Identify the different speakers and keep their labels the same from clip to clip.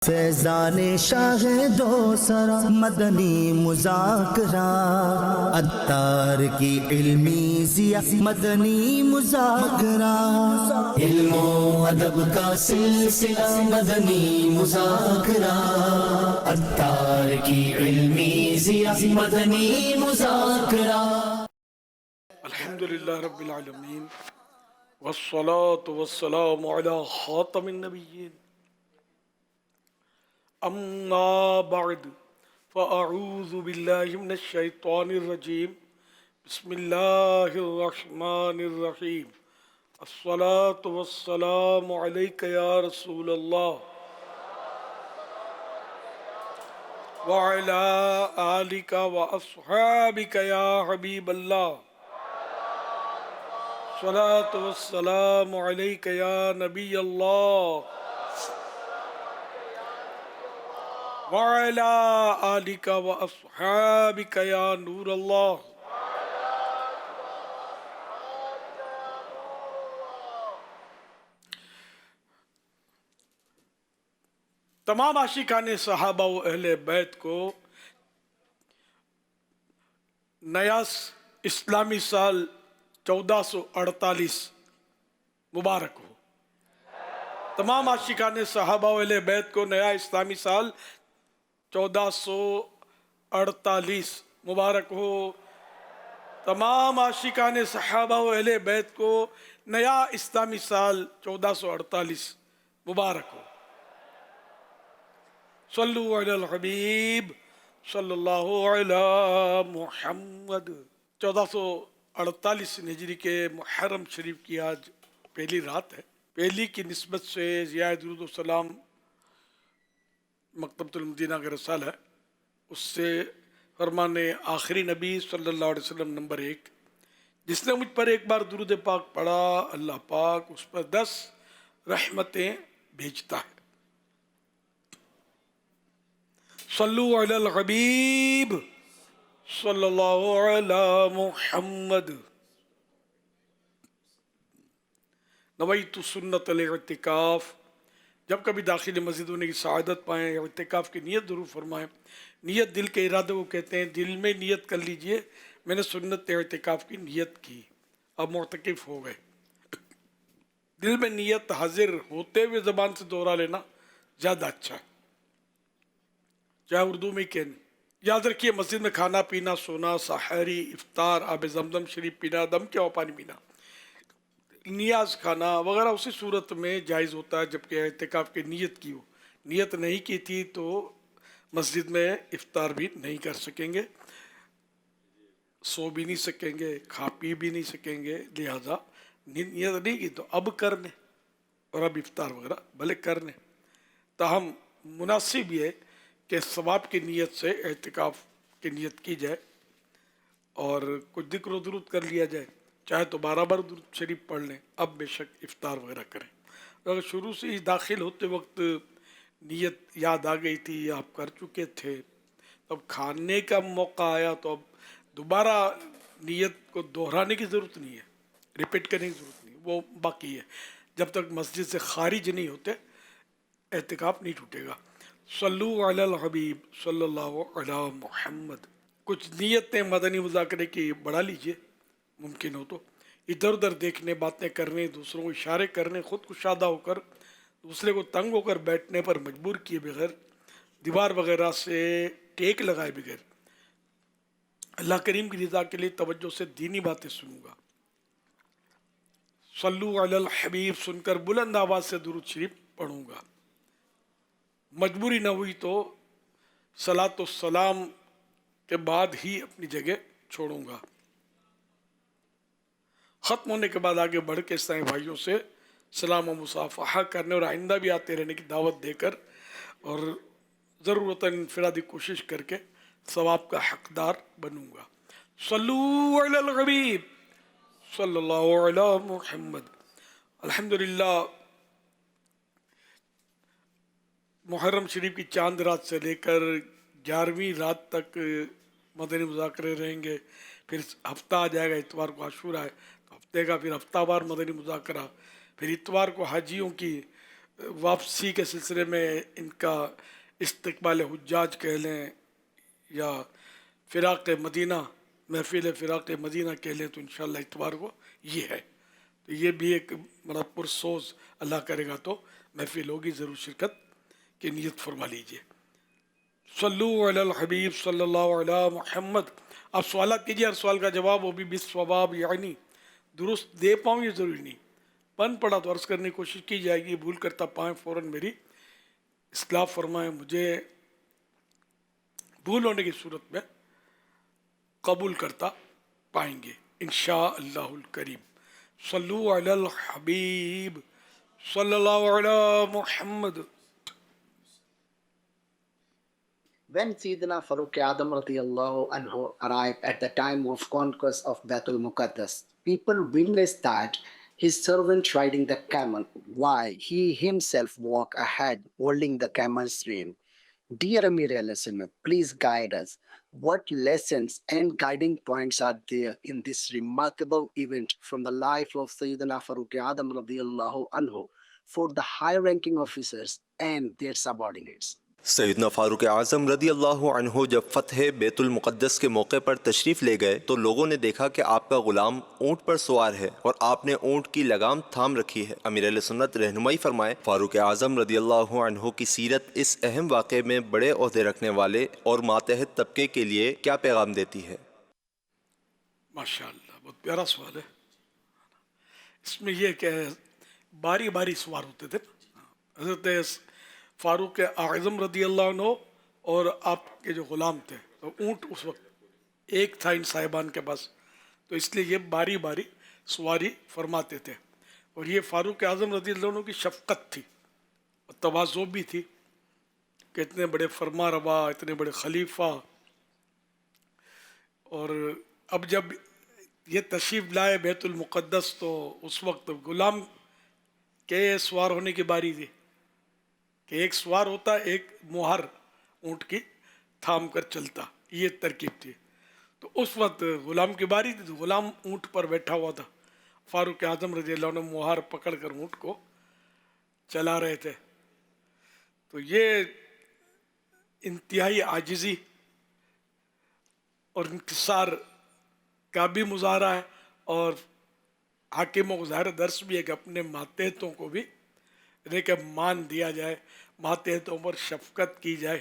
Speaker 1: فیضان شاہ دو سرا مدنی مذاکرہ، عطار کی علمی ضیا مدنی مذاکرہ، علم و ادب کا سلسلہ مدنی مذاکرہ، عطار کی علمی ضیا مدنی مذاکرہ۔
Speaker 2: الحمدللہ رب العالمین والصلاة والسلام علی خاتم النبیین، اما بعد فاعوذ باللہ من الشیطان الرجیم، بسم اللہ الرحمن الرحیم، الصلاة والسلام علیک یا رسول اللہ وعلی آلک واصحابک یا حبیب اللہ، الصلاة والسلام علیک یا نبی اللہ وعلی آلک واصحابک یا نور اللہ۔ تمام عاشقان صحابہ و اہل بیت کو نیا اسلامی سال 1448 مبارک ہو۔ تمام عاشقان صحابہ و اہل بیت کو نیا اسلامی سال 1448 مبارک ہو۔ تمام عاشقان صحابہ و اہل بیت کو نیا اسلامی سال 1448 مبارک ہو۔ صلو علی الحبیب صلی اللہ علی محمد۔ 1448 ہجری کے محرم شریف کی آج پہلی رات ہے۔ پہلی کی نسبت سے ضیاء درود و سلام مکتبۃ المدینہ کا رسالہ ہے، اس سے فرمان آخری نبی صلی اللہ علیہ وسلم نمبر 1، جس نے مجھ پر ایک بار درود پاک پڑھا اللہ پاک اس پر 10 رحمتیں بھیجتا ہے۔ صلو علی الحبیب صلی اللہ علی محمد۔ نویت سنت الاعتکاف، جب کبھی داخل مسجد ہونے کی سعادت پائیں اعتکاف کی نیت ضرور فرمائیں۔ نیت دل کے ارادے کو کہتے ہیں، دل میں نیت کر لیجئے میں نے سنت اعتکاف کی نیت کی، اب معتکف ہو گئے۔ دل میں نیت حاضر ہوتے ہوئے زبان سے دوہرا لینا زیادہ اچھا ہے، چاہے اردو میں کہنے۔ یاد رکھیے مسجد میں کھانا پینا، سونا، سحری، افطار، آب زمزم شریف پینا، دم کیا ہوا پانی پینا، نیاز کھانا وغیرہ اسی صورت میں جائز ہوتا ہے جبکہ اعتکاف کی نیت کی ہو۔ نیت نہیں کی تھی تو مسجد میں افطار بھی نہیں کر سکیں گے، سو بھی نہیں سکیں گے، کھا پی بھی نہیں سکیں گے، لہذا نیت نہیں کی تو اب کرنے، اور اب افطار وغیرہ بھلے کرنے، تاہم مناسب یہ کہ ثواب کی نیت سے اعتکاف کی نیت کی جائے اور کچھ ذکر و درود کر لیا جائے، چاہے تو 12 بار درود شریف پڑھ لیں، اب بے شک افطار وغیرہ کریں۔ اگر شروع سے ہی داخل ہوتے وقت نیت یاد آ گئی تھی یا آپ کر چکے تھے، اب کھانے کا موقع آیا تو اب دوبارہ نیت کو دہرانے کی ضرورت نہیں ہے، ریپیٹ کرنے کی ضرورت نہیں، وہ باقی ہے۔ جب تک مسجد سے خارج نہیں ہوتے اعتکاف نہیں ٹوٹے گا۔ صلو علی الحبیب صلی اللہ علی محمد۔ کچھ نیتیں مدنی مذاکرے کی بڑھا لیجئے ممکن ہو تو، ادھر ادھر دیکھنے، باتیں کرنے، دوسروں کو اشارے کرنے، خود کشادہ ہو کر دوسرے کو تنگ ہو کر بیٹھنے پر مجبور کیے بغیر، دیوار وغیرہ سے ٹیک لگائے بغیر اللہ کریم کی رضا کے لیے توجہ سے دینی باتیں سنوں گا۔ صلو علی الحبیب سن کر بلند آواز سے درود شریف پڑھوں گا۔ مجبوری نہ ہوئی تو صلاۃ والسلام کے بعد ہی اپنی جگہ چھوڑوں گا۔ ختم ہونے کے بعد آگے بڑھ کے اسلامی بھائیوں سے سلام و مصافحہ کرنے اور آئندہ بھی آتے رہنے کی دعوت دے کر اور ضرورتاً انفرادی کوشش کر کے ثواب کا حقدار بنوں گا۔ صلو علی الحبیب صلی اللہ علی محمد۔ الحمدللہ محرم شریف کی چاند رات سے لے کر 11ویں رات تک مدنی مذاکرے رہیں گے، پھر ہفتہ آ جائے گا، اتوار کو عاشورہ ہے تو ہفتے کا پھر ہفتہ وار مدنی مذاکرہ، پھر اتوار کو حاجیوں کی واپسی کے سلسلے میں ان کا استقبال حجاج کہہ لیں یا فراق مدینہ، محفل فراق مدینہ کہہ لیں، تو انشاءاللہ اتوار کو یہ ہے. تو یہ بھی ایک بڑا پرسوز اللہ کرے گا تو محفل ہوگی، ضرور شرکت کی نیت فرما لیجیے. صلو علی الحبیب صلی اللہ علی محمد. آپ سوالات کیجیے، ہر سوال کا جواب وہ بھی بالصواب، یعنی درست دے پاؤں یہ ضروری نہیں، پن پڑا تو عرض کرنے کی کوشش کی جائے گی، بھول کرتا پائیں فوراً میری اصلاح فرمائیں، مجھے بھول ہونے کی صورت میں قبول کرتا پائیں گے انشاء اللہ الکریم. صلو علی الحبیب صلی اللہ علی محمد.
Speaker 3: When Sayyidina Farooq Adam radiallahu anhu arrived at the time of conquest of Baitul Muqaddas, people witnessed that his servant riding the camel, while he himself walked ahead holding the camel's rein. Dear Amir al-Islam, please guide us. What lessons and guiding points are there in this remarkable event from the life of Sayyidina Farooq Adam radiallahu anhu for the high-ranking officers and their subordinates?
Speaker 4: سیدنا فاروق اعظم رضی اللہ عنہ جب فتح بیت المقدس کے موقع پر تشریف لے گئے تو لوگوں نے دیکھا کہ آپ کا غلام اونٹ پر سوار ہے اور آپ نے اونٹ کی لگام تھام رکھی ہے. امیر اہل سنت رہنمائی فرمائے، فاروق اعظم رضی اللہ عنہ کی سیرت اس اہم واقعے میں بڑے عہدے رکھنے والے اور ماتحت طبقے کے لیے کیا پیغام دیتی ہے؟
Speaker 2: ماشاءاللہ بہت پیارا سوال ہے. اس میں یہ کہ باری باری سوار ہوتے تھے. حضرت فاروق اعظم رضی اللہ عنہ اور آپ کے جو غلام تھے، تو اونٹ اس وقت ایک تھا ان صاحبان کے پاس، تو اس لیے یہ باری باری سواری فرماتے تھے. اور یہ فاروق اعظم رضی اللہ عنہ کی شفقت تھی اور تواضع بھی تھی کہ اتنے بڑے فرما روا، اتنے بڑے خلیفہ. اور اب جب یہ تشریف لائے بیت المقدس تو اس وقت غلام کے سوار ہونے کی باری تھی کہ ایک سوار ہوتا، ایک مہر اونٹ کی تھام کر چلتا، یہ ترکیب تھی. تو اس وقت غلام کی باری تھی، تو غلام اونٹ پر بیٹھا ہوا تھا، فاروق اعظم رضی اللہ عنہ مہر پکڑ کر اونٹ کو چلا رہے تھے. تو یہ انتہائی عاجزی اور انکسار کا بھی مظاہرہ ہے، اور حاکموں کو ظاہر درس بھی ہے کہ اپنے ماتحتوں کو بھی کہ مان دیا جائے، ماتحتوں پر شفقت کی جائے،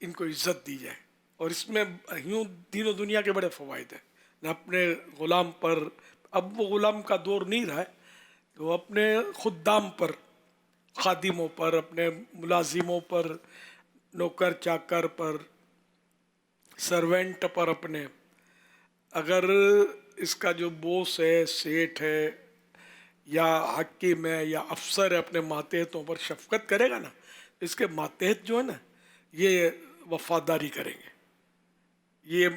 Speaker 2: ان کو عزت دی جائے. اور اس میں یوں دین و دنیا کے بڑے فوائد ہیں. نہ اپنے غلام پر، اب وہ غلام کا دور نہیں رہا ہے، تو اپنے خدام پر، خادموں پر، اپنے ملازموں پر، نوکر چاکر پر، سروینٹ پر، اپنے اگر اس کا جو بوس ہے، سیٹ ہے یا حکیم ہے یا افسر ہے، اپنے ماتحتوں پر شفقت کرے گا نا، اس کے ماتحت جو ہے نا یہ وفاداری کریں گے، یہ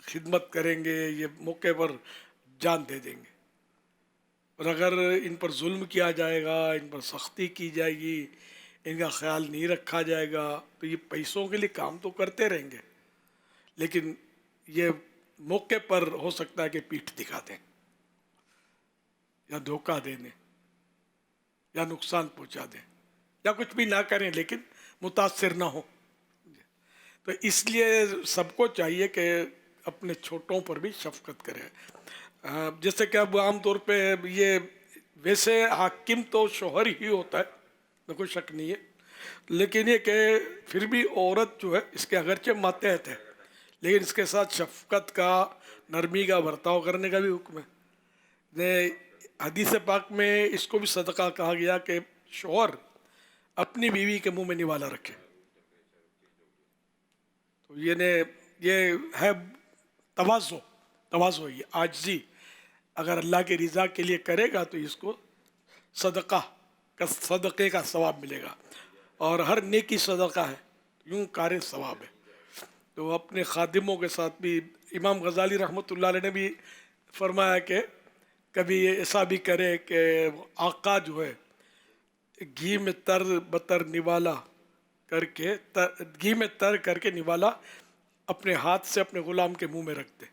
Speaker 2: خدمت کریں گے، یہ موقع پر جان دے دیں گے. اور اگر ان پر ظلم کیا جائے گا، ان پر سختی کی جائے گی، ان کا خیال نہیں رکھا جائے گا، تو یہ پیسوں کے لیے کام تو کرتے رہیں گے، لیکن یہ موقع پر ہو سکتا ہے کہ پیٹھ دکھا دیں یا دھوکہ دے دیں یا نقصان پہنچا دیں یا کچھ بھی نہ کریں لیکن متاثر نہ ہوں. تو اس لیے سب کو چاہیے کہ اپنے چھوٹوں پر بھی شفقت کرے. جیسے کہ اب عام طور پہ یہ ویسے حاکم تو شوہر ہی ہوتا ہے، میں کوئی شک نہیں ہے، لیکن یہ کہ پھر بھی عورت جو ہے اس کے اگرچہ ماتحت ہے لیکن اس کے ساتھ شفقت کا، نرمی کا برتاؤ کرنے کا بھی حکم ہے. حدیث پاک میں اس کو بھی صدقہ کہا گیا کہ شوہر اپنی بیوی کے منہ میں نوالا رکھے. تو یہ ہے تواضع، یہ عاجزی. اگر اللہ کی رضا کے لیے کرے گا تو اس کو صدقے کا ثواب ملے گا، اور ہر نیکی صدقہ ہے، یوں کار ثواب ہے. تو اپنے خادموں کے ساتھ بھی امام غزالی رحمۃ اللہ علیہ نے بھی فرمایا کہ کبھی ایسا بھی کرے کہ آقا جو ہے گھی میں تر بتر نوالا کر کے، گھی میں تر کر کے نوالا اپنے ہاتھ سے اپنے غلام کے منہ میں رکھ دے.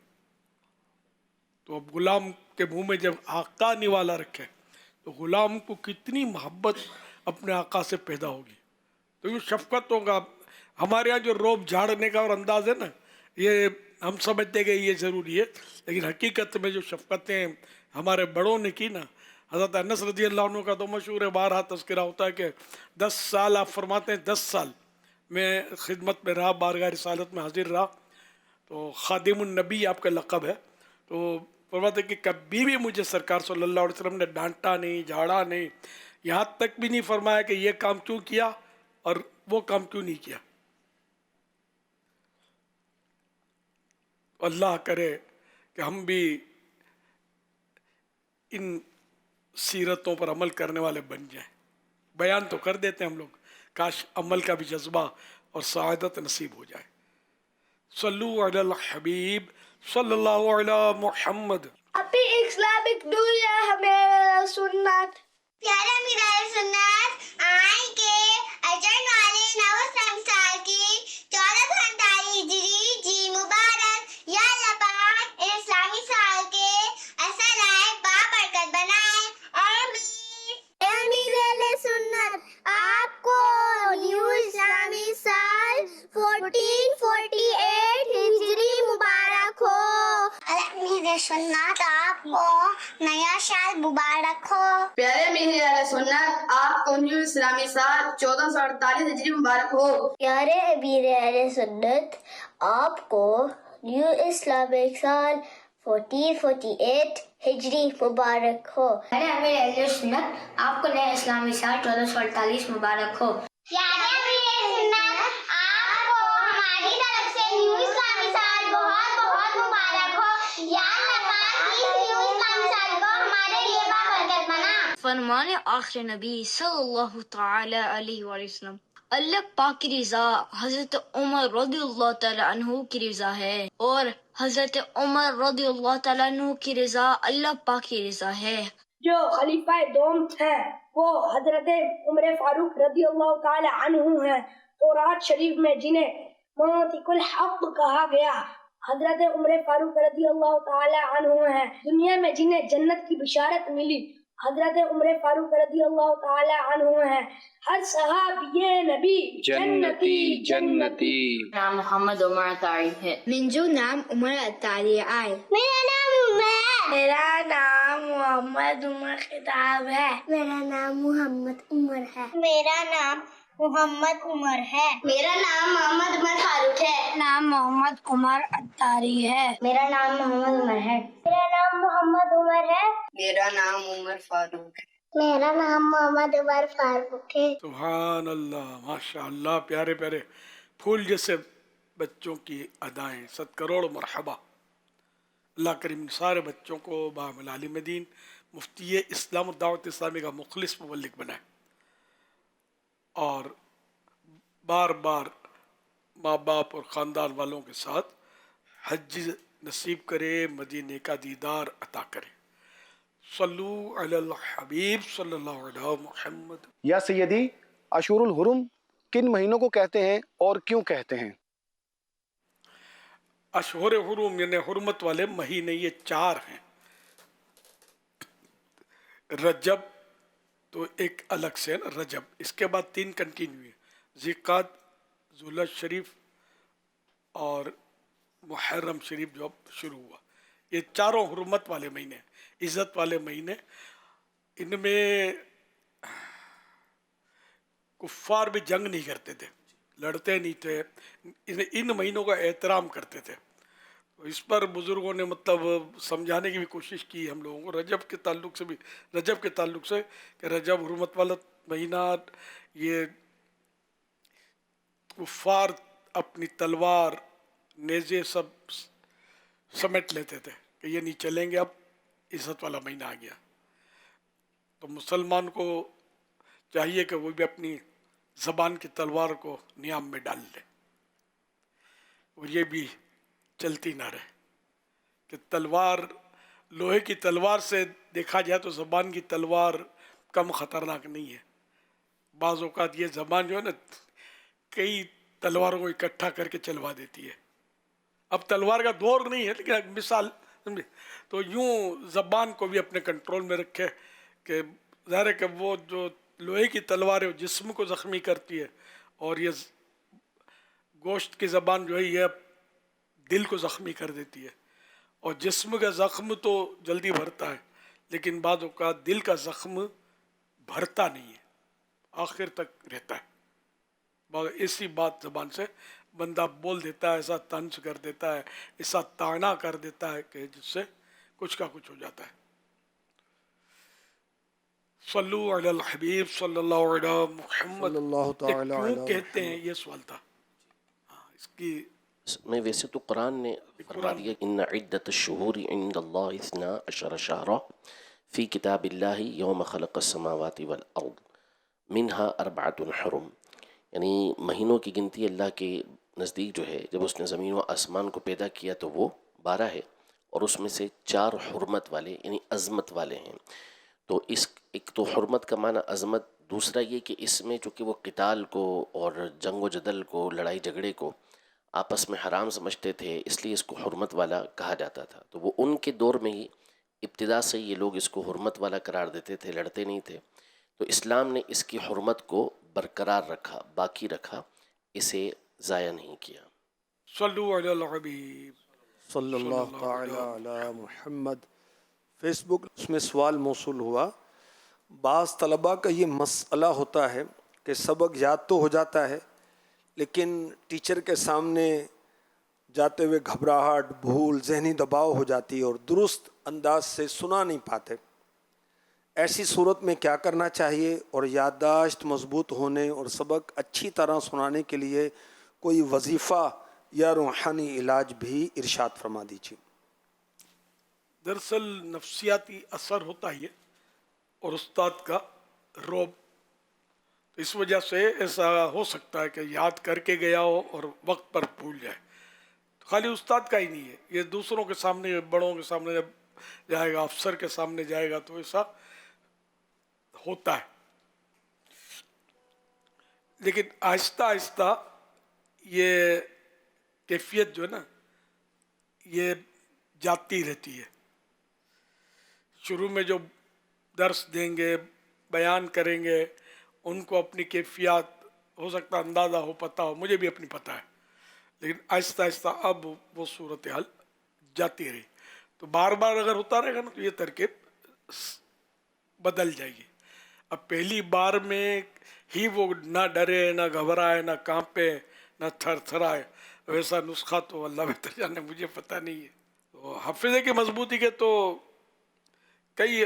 Speaker 2: تو اب غلام کے منہ میں جب آقا نوالا رکھے تو غلام کو کتنی محبت اپنے آقا سے پیدا ہوگی. تو یہ شفقت ہوگا. ہمارے ہاں جو روب جھاڑنے کا اور انداز ہے نا، یہ ہم سمجھتے کہ یہ ضروری ہے، لیکن حقیقت میں جو شفقتیں ہمارے بڑوں نے کی نا، حضرت انس رضی اللہ عنہ کا تو مشہور ہے، بارہا تذکرہ ہوتا ہے کہ 10 سال آپ فرماتے ہیں 10 سال میں خدمت میں رہا، بارگاہ رسالت میں حاضر رہا. تو خادم النبی آپ کا لقب ہے. تو فرماتے کہ کبھی بھی مجھے سرکار صلی اللہ علیہ وسلم نے ڈانٹا نہیں، جھاڑا نہیں، یہاں تک بھی نہیں فرمایا کہ یہ کام کیوں کیا اور وہ کام کیوں نہیں کیا. اللہ کرے کہ ہم بھی ان سیرتوں پر عمل کرنے والے بن جائیں. بیان تو کر دیتے ہیں ہم لوگ، کاش عمل کا بھی جذبہ اور سعادت نصیب ہو جائے. صلو علی الحبیب صلی اللہ علی محمد.
Speaker 5: ابھی اسلامک دنیا ہمیں سنت پیارا میرا سنت آئیں کے اجن والے 9 سال کی 1448 ہجری جی مبارک یا اللہ پاک اسلامی سال کے اصل آئے بابرکت بنائے. امیر سنت آپ کو نیو اسلامی سال 1448 ہجری مبارک ہو. امیر سنت آپ کو نیا سال مبارک ہو.
Speaker 6: پیارے مہر اہل سنت آپ کو نیو اسلامی سال 1448 ہجری مبارک ہو.
Speaker 5: پیارے امیر اہل سنت آپ کو نیو اسلامک سال 1448 ہجری مبارک ہو.
Speaker 7: پیارے امیر اہل سنت آپ کو نیا اسلامی سال 1448 مبارک ہو.
Speaker 5: پیارے امیر سنت آپ کو ہماری طرف سے نیو اسلامی سال بہت بہت مبارک ہو. یا اللہ پاک اس نیو اسلامی سال کو ہمارے لیے بابرکت بنا.
Speaker 7: فرمان آخر نبی صلی اللہ تعالی علیہ وآلہ وسلم، اللہ پاک کی رضا حضرت عمر رضی اللہ تعالی عنہ کی رضا ہے، اور حضرت عمر رضی اللہ تعالی عنہ کی رضا اللہ پاک کی رضا ہے.
Speaker 8: جو خلیفہ دوم ہے وہ حضرت عمر فاروق رضی اللہ تعالی عنہ ہیں. تورات شریف میں جنہیں منطق الحق کہا گیا حضرت عمر فاروق رضی اللہ تعالی عنہ ہیں. دنیا میں جنہیں جنت کی بشارت ملی حضرت عمر فاروق رضی اللہ تعالی عنہ ہیں. ہر صحابی نبی جنتی جنتی.
Speaker 6: نام محمد عمر اطاری ہے.
Speaker 7: منجو نام عمر اطاری آئے.
Speaker 5: میرا نام عمر ہے.
Speaker 8: میرا نام محمد عمر خطاب ہے.
Speaker 5: میرا نام محمد عمر ہے. میرا نام محمد عمر ہے. میرا نام محمد عمر فاروق ہے.
Speaker 8: نام محمد عمر اطاری ہے.
Speaker 5: میرا نام محمد عمر ہے. میرا نام محمد عمر ہے.
Speaker 6: میرا نام عمر فاروق ہے.
Speaker 5: میرا نام محمد عمر فاروق ہے.
Speaker 2: سبحان اللہ، ماشاء اللہ، پیارے پیارے پھول جیسے بچوں کی ادائیں. 100 کروڑ مرحبا. اللہ کریم سارے بچوں کو بحامل عالم دین مفتی اسلام الدعوت اسلامی کا مخلص مبلغ بنائے، اور بار بار ماں باپ اور خاندان والوں کے ساتھ حج نصیب کرے، مدینے کا دیدار عطا کرے. صلو علی الحبیب صلی اللہ علیہ محمد.
Speaker 9: یا سیدی، اشہر الحرم کن مہینوں کو کہتے ہیں اور کیوں کہتے ہیں؟
Speaker 2: اشہر حرم یعنی حرمت والے مہینے یہ 4 ہیں. رجب تو ایک الگ سے ہے نا، رجب، اس کے بعد 3 کنٹینیو ہیں، ذوالقعدہ، ذوالحج شریف اور محرم شریف جو اب شروع ہوا. یہ 4 حرمت والے مہینے، عزت والے مہینے. ان میں کفار بھی جنگ نہیں کرتے تھے، لڑتے نہیں تھے، ان مہینوں کا احترام کرتے تھے. اس پر بزرگوں نے مطلب سمجھانے کی بھی کوشش کی ہم لوگوں کو، رجب کے تعلق سے کہ رجب حرمت والا مہینہ، یہ کفار اپنی تلوار نیزے سب سمیٹ لیتے تھے کہ یہ نہیں چلیں گے، اب عزت والا مہینہ آ گیا. تو مسلمان کو چاہیے کہ وہ بھی اپنی زبان کی تلوار کو نیام میں ڈال لے، اور یہ بھی چلتی نہ رہے کہ تلوار، لوہے کی تلوار سے دیکھا جائے تو زبان کی تلوار کم خطرناک نہیں ہے. بعض اوقات یہ زبان جو ہے نا کئی تلواروں کو اکٹھا کر کے چلوا دیتی ہے. اب تلوار کا دور نہیں ہے، لیکن ایک مثال، تو یوں زبان کو بھی اپنے کنٹرول میں رکھے کہ ظاہر ہے کہ وہ جو لوہے کی تلوار ہے وہ جسم کو زخمی کرتی ہے، اور یہ گوشت کی زبان جو ہے یہ دل کو زخمی کر دیتی ہے، اور جسم کا زخم تو جلدی بھرتا ہے لیکن بعض اوقات دل کا زخم بھرتا نہیں ہے، آخر تک رہتا ہے۔ اسی بات زبان سے بندہ بول دیتا ہے، ایسا طنز کر دیتا ہے، ایسا طعنہ کر دیتا ہے کہ جس سے کچھ کا کچھ ہو جاتا ہے۔ صلو علی الحبیب صلی اللہ علیہ محمد۔
Speaker 10: صلی اللہ
Speaker 2: یہ
Speaker 10: تعالی
Speaker 2: کیوں
Speaker 10: علی
Speaker 2: کہتے ہیں،
Speaker 10: محمد۔
Speaker 2: یہ سوال تھا۔ اس کی
Speaker 11: میں ویسے تو قرآن نے فرما دیا ان عدت الشہور عند اللہ 12 شہرا فی کتاب اللہ یوم خلق السماوات والارض منہا 4 حرم، یعنی مہینوں کی گنتی اللہ کے نزدیک جو ہے جب اس نے زمین و آسمان کو پیدا کیا تو وہ 12 ہے، اور اس میں سے 4 حرمت والے یعنی عظمت والے ہیں۔ تو اس ایک تو حرمت کا معنی عظمت، دوسرا یہ کہ اس میں چونکہ وہ قتال کو اور جنگ و جدل کو، لڑائی جھگڑے کو آپس میں حرام سمجھتے تھے، اس لیے اس کو حرمت والا کہا جاتا تھا۔ تو وہ ان کے دور میں ہی ابتدا سے یہ لوگ اس کو حرمت والا قرار دیتے تھے، لڑتے نہیں تھے۔ تو اسلام نے اس کی حرمت کو برقرار رکھا، باقی رکھا، اسے ضائع نہیں کیا۔
Speaker 2: صلو علی الحبیب
Speaker 10: صلی اللہ تعالی علی محمد۔ فیس بک اس میں سوال موصول ہوا، بعض طلباء کا یہ مسئلہ ہوتا ہے کہ سبق یاد تو ہو جاتا ہے لیکن ٹیچر کے سامنے جاتے ہوئے گھبراہٹ، بھول، ذہنی دباؤ ہو جاتی ہے اور درست انداز سے سنا نہیں پاتے۔ ایسی صورت میں کیا کرنا چاہیے، اور یادداشت مضبوط ہونے اور سبق اچھی طرح سنانے کے لیے کوئی وظیفہ یا روحانی علاج بھی ارشاد فرما دیجیے۔
Speaker 2: دراصل نفسیاتی اثر ہوتا ہی ہے اور استاد کا روب، اس وجہ سے ایسا ہو سکتا ہے کہ یاد کر کے گیا ہو اور وقت پر بھول جائے۔ خالی استاد کا ہی نہیں ہے، یہ دوسروں کے سامنے، بڑوں کے سامنے جب جائے گا، افسر کے سامنے جائے گا تو ایسا ہوتا ہے۔ لیکن آہستہ آہستہ یہ کیفیت جو ہے نا یہ جاتی رہتی ہے۔ شروع میں جو درس دیں گے، بیان کریں گے، ان کو اپنی کیفیات ہو سکتا اندازہ ہو، پتہ ہو، مجھے بھی اپنی پتہ ہے، لیکن آہستہ آہستہ اب وہ صورتحال جاتی رہی تو بار بار اگر ہوتا رہے گا نا تو یہ ترکیب بدل جائے گی۔ اب پہلی بار میں ہی وہ نہ ڈرے، نہ گھبرائے، نہ کانپے، نہ تھر تھرائے، ویسا نسخہ تو اللہ بہتر جانے، مجھے پتہ نہیں ہے۔ تو حافظے کی مضبوطی کے تو کئی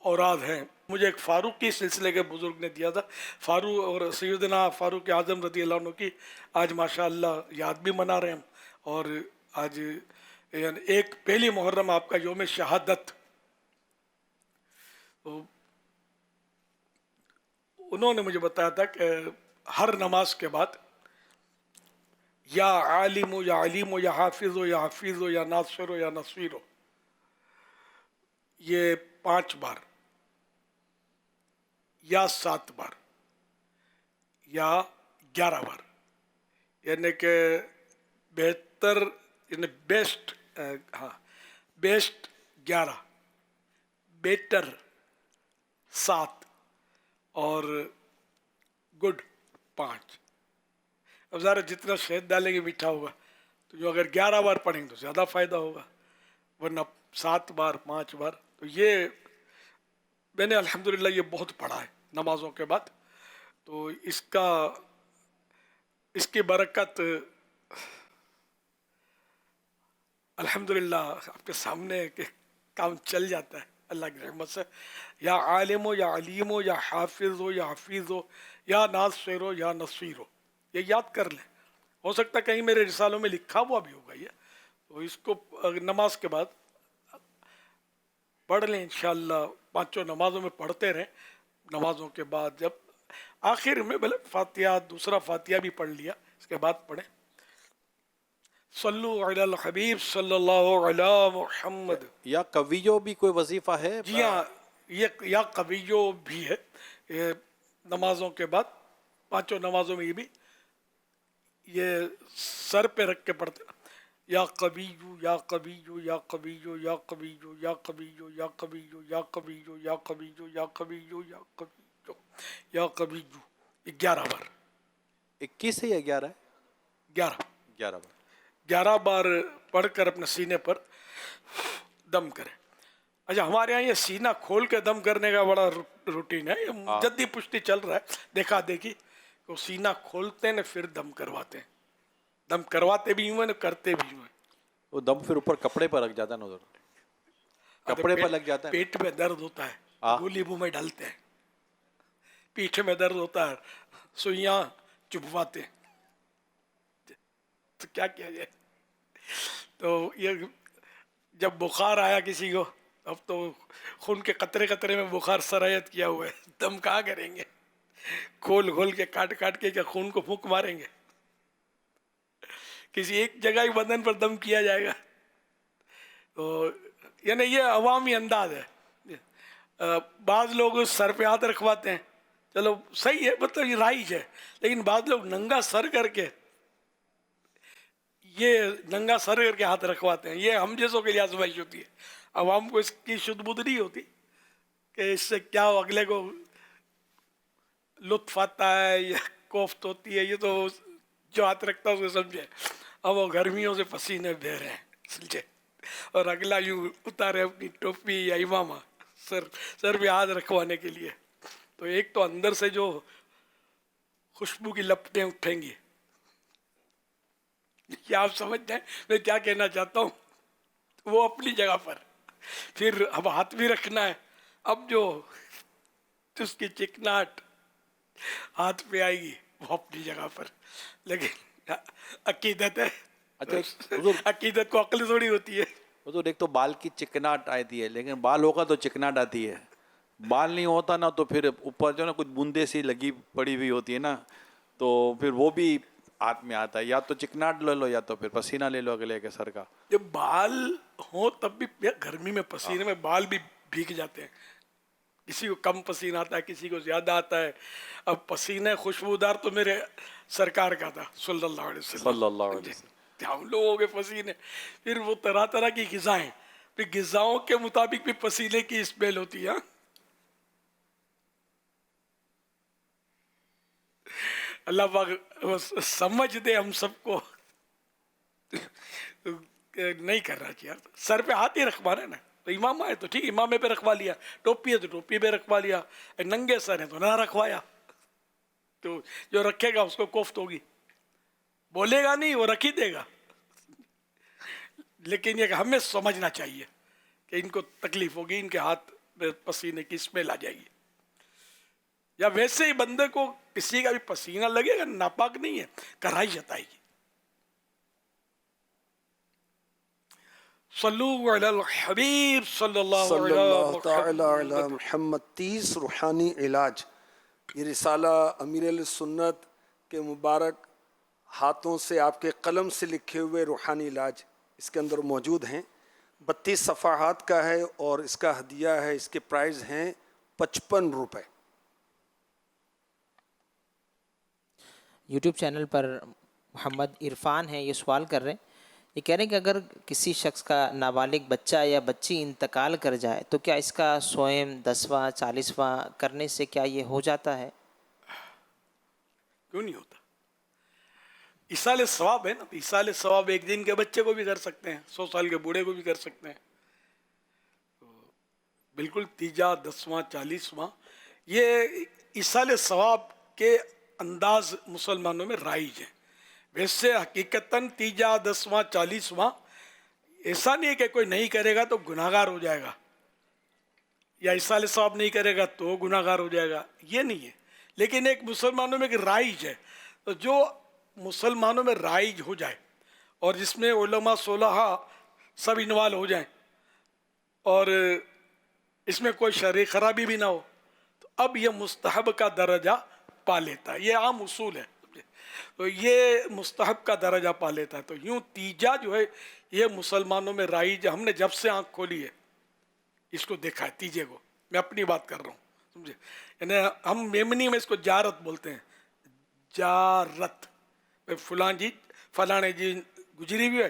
Speaker 2: اوراد ہیں۔ مجھے ایک فاروقی سلسلے کے بزرگ نے دیا تھا، فاروق اور سیدنا فاروق اعظم رضی اللہ عنہ کی آج ماشاءاللہ یاد بھی منا رہے ہیں ہم، اور آج یعنی ایک پہلی محرم آپ کا یوم شہادت، تو انہوں نے مجھے بتایا تھا کہ ہر نماز کے بعد یا عالم ہو یا علیم ہو یا حافظ ہو یا حفیظ ہو یا ناصر ہو یا نصیر ہو، یہ 5 بار یا 7 بار یا 11 بار، یعنی کہ بہتر یعنی بیسٹ، بیسٹ 11، بیٹر 7 اور گڈ 5۔ اب ذرا جتنا شہد ڈالیں گے میٹھا ہوگا، تو جو اگر 11 بار پڑھیں گے تو زیادہ فائدہ ہوگا، ورنہ 7 بار 5 بار۔ تو یہ میں نے الحمدللہ یہ بہت پڑھا ہے نمازوں کے بعد، تو اس کی برکت الحمدللہ آپ کے سامنے کہ کام چل جاتا ہے اللہ کی رحمت سے۔ یا عالم ہو یا علیم ہو یا حافظ ہو یا حفیظ ہو یا ناصر ہو یا نصیر ہو، یہ یاد کر لیں۔ ہو سکتا ہے کہیں میرے رسالوں میں لکھا ہوا بھی ہوگا یہ، تو اس کو نماز کے بعد پڑھ لیں انشاءاللہ، 5 نمازوں میں پڑھتے رہیں۔ نمازوں کے بعد جب آخر میں بھلے فاتحہ، دوسرا فاتحہ بھی پڑھ لیا، اس کے بعد پڑھیں۔ صلو علی الحبیب صلی اللہ علی محمد۔
Speaker 12: یا قویو بھی کوئی وظیفہ ہے؟
Speaker 2: جی ہاں، یہ یا قویو بھی ہے، یہ نمازوں کے بعد 5 نمازوں میں یہ بھی یہ سر پہ رکھ کے پڑھتے ہیں۔ یا قویو یا قویو یا قویو یا قویو یا قویو یا قویو یا قویو یا قویو یا قویو یا قویو یا قویو 11 بار.
Speaker 12: 21 ہے یا 11 ہے؟
Speaker 2: 11
Speaker 12: بار.
Speaker 2: 11 بار پڑھ کر اپنے سینے پر دم کریں. اچھا ہمارے یہاں یہ سینہ کھول کے دم کرنے کا بڑا روٹین ہے، یہ جدی پشتی چل رہا ہے، دیکھا دیکھی کہ وہ سینہ کھولتے ہیں پھر دم کرواتے ہیں. دم کرواتے بھی ہوں کرتے بھی ہوں.
Speaker 12: وہ دم پھر اوپر کپڑے پر لگ جاتا ہے نا، ادھر کپڑے پر لگ جاتا ہے.
Speaker 2: پیٹ میں درد ہوتا ہے، گولی منہ میں ڈالتے ہیں. پیٹھ میں درد ہوتا ہے، سوئیاں چبھواتے ہیں. تو کیا کیا جائے؟ تو یہ جب بخار آیا کسی کو، اب تو خون کے قطرے قطرے میں بخار سرایت کیا ہوا ہے، دم کہاں کریں گے؟ کھول کھول کے کاٹ کاٹ کے کیا خون کو پھونک ماریں گے؟ کسی ایک جگہ ہی بدن پر دم کیا جائے گا. تو یعنی یہ عوامی انداز ہے. بعض لوگ سر پہ ہاتھ رکھواتے ہیں، چلو صحیح ہے، مطلب یہ رائج ہے. لیکن بعض لوگ ننگا سر کر کے ہاتھ رکھواتے ہیں. یہ ہم جیسوں کے لیے آزمائش ہوتی ہے. عوام کو اس کی شد بدھ نہیں ہوتی کہ اس سے کیا اگلے کو لطف آتا ہے یا کوفت ہوتی ہے. یہ تو جو ہاتھ رکھتا ہے اس کو سمجھے. اب وہ گرمیوں سے پسینے بہ رہے ہیں سمجھے، اور اگلا یوں اتارے اپنی ٹوپی یا امامہ سر پہ ہاتھ رکھوانے کے لیے. تو ایک تو اندر سے جو خوشبو کی لپٹیں اٹھیں گی. کیا آپ سمجھ جائیں میں کیا کہنا چاہتا ہوں؟ وہ اپنی جگہ پر. پھر اب ہاتھ بھی رکھنا ہے. اب جو اس کی چکناٹ ہاتھ پہ آئے گی وہ اپنی جگہ پر. لیکن عقیدت ہے، عقیدت کو عقل تھوڑی ہوتی ہے.
Speaker 12: حضور ایک تو بال کی چکناٹ آتی ہے، لیکن بال ہوگا تو چکناٹ آتی ہے. بال نہیں ہوتا نا تو پھر اوپر جو نا کچھ بوندے سی لگی پڑی ہوئی ہوتی ہے نا، تو پھر وہ بھی ہاتھ میں آتا ہے. یا تو چکناٹ لے لو یا تو پھر پسینہ لے لو اگلے کے سر کا.
Speaker 2: جب بال ہوں تب بھی گرمی میں پسینے میں بال بھی بھیگ جاتے ہیں. کسی کو کم پسینہ آتا ہے، کسی کو زیادہ آتا ہے. اب پسینے خوشبودار تو میرے سرکار کا تھا صلی اللہ علیہ وسلم.
Speaker 12: صلی اللہ علیہ وسلم.
Speaker 2: ہم لوگوں کے پسینے، پھر وہ طرح طرح کی غذائیں، پھر غذاؤں کے مطابق بھی پسینے کی اسمیل ہوتی ہے. اللہ پاک سمجھ دے ہم سب کو. نہیں کرنا چاہیے. سر پہ ہاتھ ہی رکھوانا ہے نا. تو امام ہے تو ٹھیک، امامے پہ رکھوا لیا. ٹوپی ہے تو ٹوپی پہ رکھوا لیا. ننگے سر ہیں تو نہ رکھوایا. تو جو رکھے گا اس کو کوفت ہوگی. بولے گا نہیں، وہ رکھ ہی دے گا. لیکن یہ کہ ہمیں سمجھنا چاہیے کہ ان کو تکلیف ہوگی، ان کے ہاتھ میں پسینے کی اسمیل آ جائے گی. یا ویسے ہی بندے کو کسی کا بھی پسینہ لگے گا ناپاک نہیں ہے، کراہیت آئے گی. صلو علی الحبیب صلی اللہ
Speaker 10: تعالی علی محمد. 30 روحانی علاج، یہ رسالہ امیر علیہ سنت کے مبارک ہاتھوں سے آپ کے قلم سے لکھے ہوئے روحانی علاج اس کے اندر موجود ہیں. 32 صفحات کا ہے اور اس کا ہدیہ ہے. اس کے پرائز ہیں 55 روپے.
Speaker 13: یوٹیوب چینل پر محمد عرفان ہیں، یہ سوال کر رہے ہیں. یہ کہہ رہے ہیں کہ اگر کسی شخص کا نابالغ بچہ یا بچی انتقال کر جائے تو کیا اس کا سوئم 10واں 40واں کرنے سے کیا یہ ہو جاتا ہے؟
Speaker 2: کیوں نہیں ہوتا؟ ایصال ثواب ہے نا. ایصال ثواب ایک دن کے بچے کو بھی کر سکتے ہیں، 100 سال کے بوڑھے کو بھی کر سکتے ہیں. بالکل 3 10واں 40واں یہ ایصال ثواب کے انداز مسلمانوں میں رائج ہے. ویسے حقیقتاً 3 10واں 40واں ایسا نہیں ہے کہ کوئی نہیں کرے گا تو گناہ گار ہو جائے گا، یا ایصال ثواب نہیں کرے گا تو گناہ گار ہو جائے گا، یہ نہیں ہے. لیکن ایک مسلمانوں میں ایک رائج ہے. تو جو مسلمانوں میں رائج ہو جائے اور جس میں علماء صلحاء سب انوالو ہو جائیں اور اس میں کوئی شرعی خرابی بھی نہ ہو، تو اب یہ مستحب کا درجہ پا لیتا ہے. یہ عام اصول ہے. تو یہ مستحب کا درجہ پا لیتا ہے. تو یوں تیجا جو ہے یہ مسلمانوں میں رائج. ہم نے جب سے آنکھ کھولی ہے اس کو دیکھا ہے تیجے کو. میں اپنی بات کر رہا ہوں سمجھے. یعنی ہم میمنی میں اس کو جارت بولتے ہیں. جارت، فلاں جی فلانے جی گزری ہوئی ہے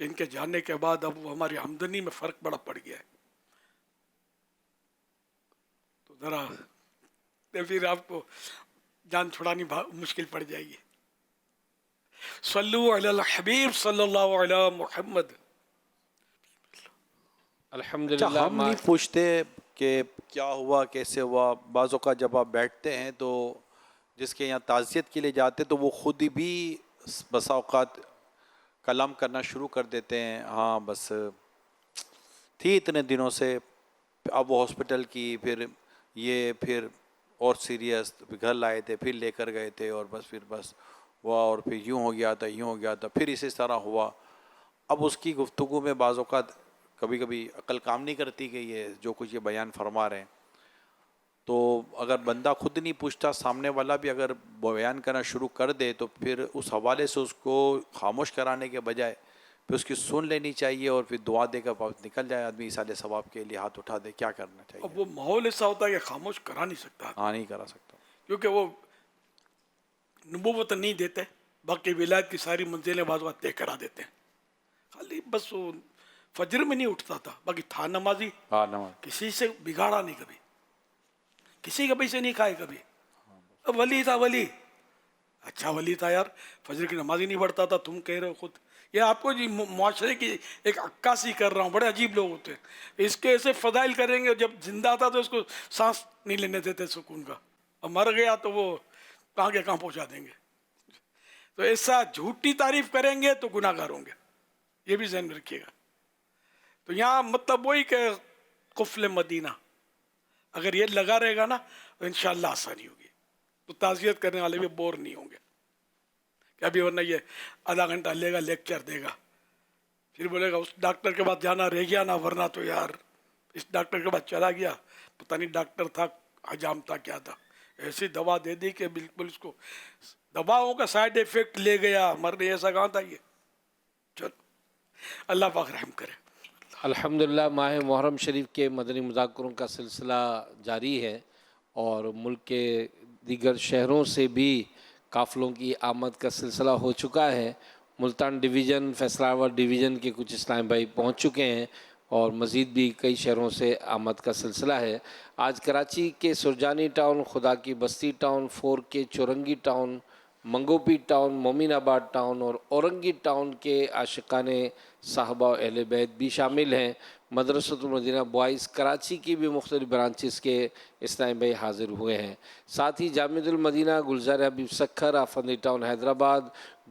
Speaker 2: کہ ان کے جانے کے بعد اب وہ ہماری آمدنی میں فرق بڑا پڑ گیا ہے، تو ذرا پھر آپ کو جان چھڑانی مشکل پڑ جائے گی. صلو علی الحبیب صلی اللہ علی محمد.
Speaker 12: اچھا، ہم نہیں پوچھتے کہ کیا ہوا کیسے ہوا. بعض اوقات جب آپ بیٹھتے ہیں تو جس کے یہاں تعزیت کے لیے جاتے تو وہ خود ہی بھی بسا اوقات کلام کرنا شروع کر دیتے ہیں. ہاں بس تھی اتنے دنوں سے، اب وہ ہاسپٹل کی، پھر یہ، پھر اور سیریس، گھر لائے تھے، پھر لے کر گئے تھے، اور بس ہوا، اور پھر یوں ہو گیا تھا، پھر اسی طرح ہوا. اب اس کی گفتگو میں بعض اوقات کبھی کبھی عقل کام نہیں کرتی کہ یہ جو کچھ یہ بیان فرما رہے ہیں. تو اگر بندہ خود نہیں پوچھتا، سامنے والا بھی اگر بیان کرنا شروع کر دے تو پھر اس حوالے سے اس کو خاموش کرانے کے بجائے پھر اس کی سن لینی چاہیے، اور پھر دعا دے کر واپس نکل جائے آدمی ایصال ثواب کے لیے ہاتھ اٹھا دے. کیا کرنا چاہیے؟
Speaker 2: اب وہ ماحول ایسا ہوتا ہے کہ خاموش کرا نہیں سکتا.
Speaker 12: ہاں، نہیں کرا سکتا،
Speaker 2: کیونکہ وہ نبوت نہیں دیتے، باقی ولایت کی ساری منزلیں بعض وقت طے کرا دیتے ہیں. خالی بس وہ فجر میں نہیں اٹھتا تھا، باقی تھا نمازی.
Speaker 12: ہاں، نماز
Speaker 2: کسی سے بگاڑا نہیں کبھی، کسی کے پیسے نہیں کھائے کبھی. ولی تھا، ولی اچھا ولی تھا یار، فجر کی نماز ہی نہیں پڑھتا تھا. تم کہہ رہے ہو خود. یہ آپ کو جی معاشرے کی ایک عکاسی کر رہا ہوں. بڑے عجیب لوگ ہوتے ہیں، اس کے ایسے فضائل کریں گے. جب زندہ تھا تو اس کو سانس نہیں لینے دیتے سکون کا، اور مر گیا تو وہ کہاں کے کہاں پہنچا دیں گے. تو ایسا جھوٹی تعریف کریں گے تو گناہ گار ہوں گے، یہ بھی ذہن میں رکھیے گا. تو یہاں مطلب وہی کہ قفل مدینہ اگر یہ لگا رہے گا نا تو انشاءاللہ آسانی ہوگی. تو تعزیت کرنے والے بھی بور نہیں ہوں گے کہ ابھی ورنہ یہ آدھا گھنٹہ لے گا، لیکچر دے گا، پھر بولے گا اس ڈاکٹر کے بعد جانا رہ گیا نا، ورنہ تو یار اس ڈاکٹر کے بعد چلا گیا، پتہ نہیں ڈاکٹر تھا حجام تھا کیا تھا، ایسی دوا دے دی کہ بالکل اس کو دواؤں کا سائیڈ ایفیکٹ لے گیا، مرنے ایسا کہاں تھا یہ. چلو اللہ پاک رحم کرے.
Speaker 14: الحمدللہ ماہ محرم شریف کے مدنی مذاکروں کا سلسلہ جاری ہے، اور ملک کے دیگر شہروں سے بھی قافلوں کی آمد کا سلسلہ ہو چکا ہے. ملتان ڈویژن، فیصل آباد ڈویژن کے کچھ اسلام بھائی پہنچ چکے ہیں، اور مزید بھی کئی شہروں سے آمد کا سلسلہ ہے. آج کراچی کے سرجانی ٹاؤن، خدا کی بستی ٹاؤن، 4 کے چورنگی ٹاؤن، منگوپی ٹاؤن، مومن آباد ٹاؤن اور اورنگی ٹاؤن کے عاشقان صحابہ و اہل بیت بھی شامل ہیں. مدرسۃ المدینہ بوائز کراچی کی بھی مختلف برانچز کے اسلامی بھائی حاضر ہوئے ہیں. ساتھ ہی جامعۃ المدینہ، گلزار حبیب سکھر، آفندی ٹاؤن حیدرآباد،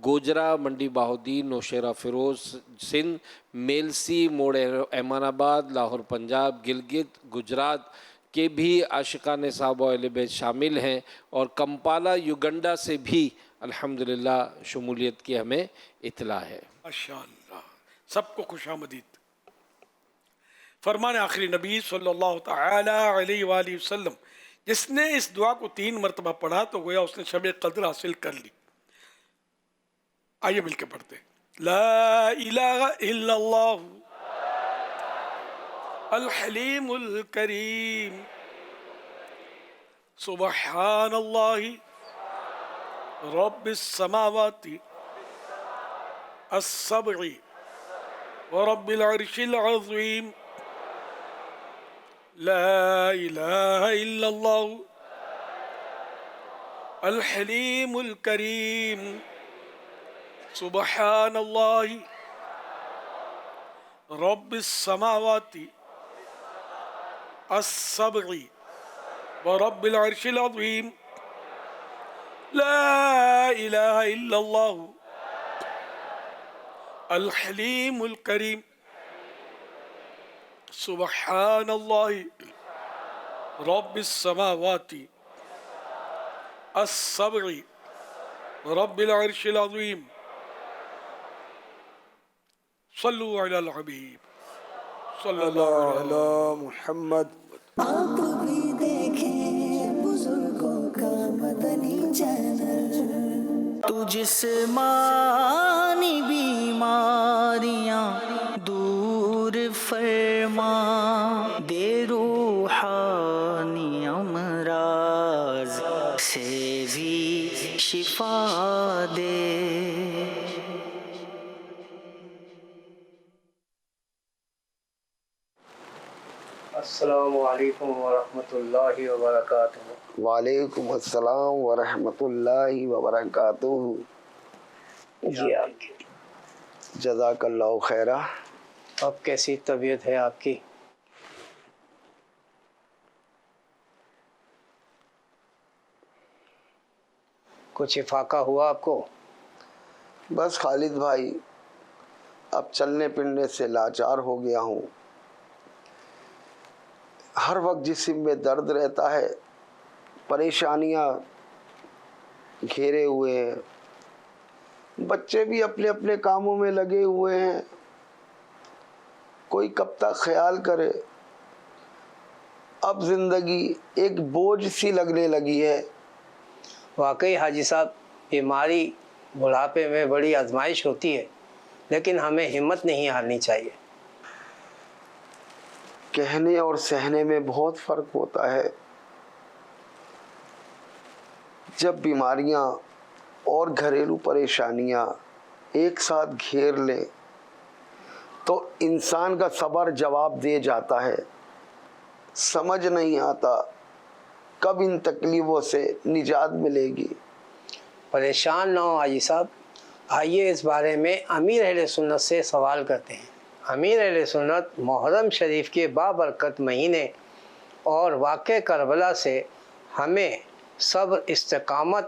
Speaker 14: گوجرا، منڈی بہاؤدین، نوشیرہ فیروز سندھ، میلسی موڑ ایمان آباد، لاہور پنجاب، گلگت گجرات کے بھی عاشقان صحابہ و اہل بیت شامل ہیں، اور کمپالا یوگنڈا سے بھی الحمدللہ شمولیت کی ہمیں اطلاع ہے.
Speaker 2: ماشاءاللہ، سب کو خوش آمدید. فرمان آخری نبی صلی اللہ تعالی علیہ وآلہ وسلم، جس نے اس دعا کو 3 مرتبہ پڑھا تو گویا اس نے شب قدر حاصل کر لی. آئیے مل کے پڑھتے ہیں. لا الہ الا اللہ الحلیم الکریم سبحان اللہ رب السماوات السبع ورب العرش العظیم لا الہ الا اللہ الحلیم الکریم سبحان اللہ رب السماوات السبع ورب العرش العظیم لا الہ الا اللہ الحلیم الکریم سبحان اللہ رب السماوات السبع رب العرش العظیم. صلو علی الحبیب صلی اللہ
Speaker 9: علی محمد.
Speaker 1: آپ بھی دیکھیں بزرگوں کا مدنی چینل، تو جسمانی بیماریاں دور فرما دے، روحانی امراض سے بھی شفا دے.
Speaker 15: السلام علیکم ورحمۃ اللہ وبرکاتہ.
Speaker 16: وعلیکم السلام ورحمۃ اللہ وبرکاتہ.
Speaker 15: جی آپ
Speaker 16: جزاک اللہ خیرہ.
Speaker 15: اب کیسی طبیعت ہے آپ کی؟ کچھ افاقہ ہوا آپ کو؟
Speaker 16: بس خالد بھائی اب چلنے پھرنے سے لاچار ہو گیا ہوں. ہر وقت جسم میں درد رہتا ہے، پریشانیاں گھیرے ہوئے ہیں، بچے بھی اپنے اپنے کاموں میں لگے ہوئے ہیں، کوئی کب تک خیال کرے. اب زندگی ایک بوجھ سی لگنے لگی ہے.
Speaker 15: واقعی حاجی صاحب، بیماری بڑھاپے میں بڑی آزمائش ہوتی ہے، لیکن ہمیں ہمت نہیں ہارنی چاہیے.
Speaker 16: کہنے اور سہنے میں بہت فرق ہوتا ہے. جب بیماریاں اور گھریلو پریشانیاں ایک ساتھ گھیر لیں تو انسان کا صبر جواب دے جاتا ہے. سمجھ نہیں آتا کب ان تکلیفوں سے نجات ملے گی.
Speaker 15: پریشان نہ ہو حاجی صاحب، آئیے اس بارے میں امیر اہل سنت سے سوال کرتے ہیں. امیر اہل سنت محرم شریف کے بابرکت مہینے اور واقع کربلا سے ہمیں صبر، استقامت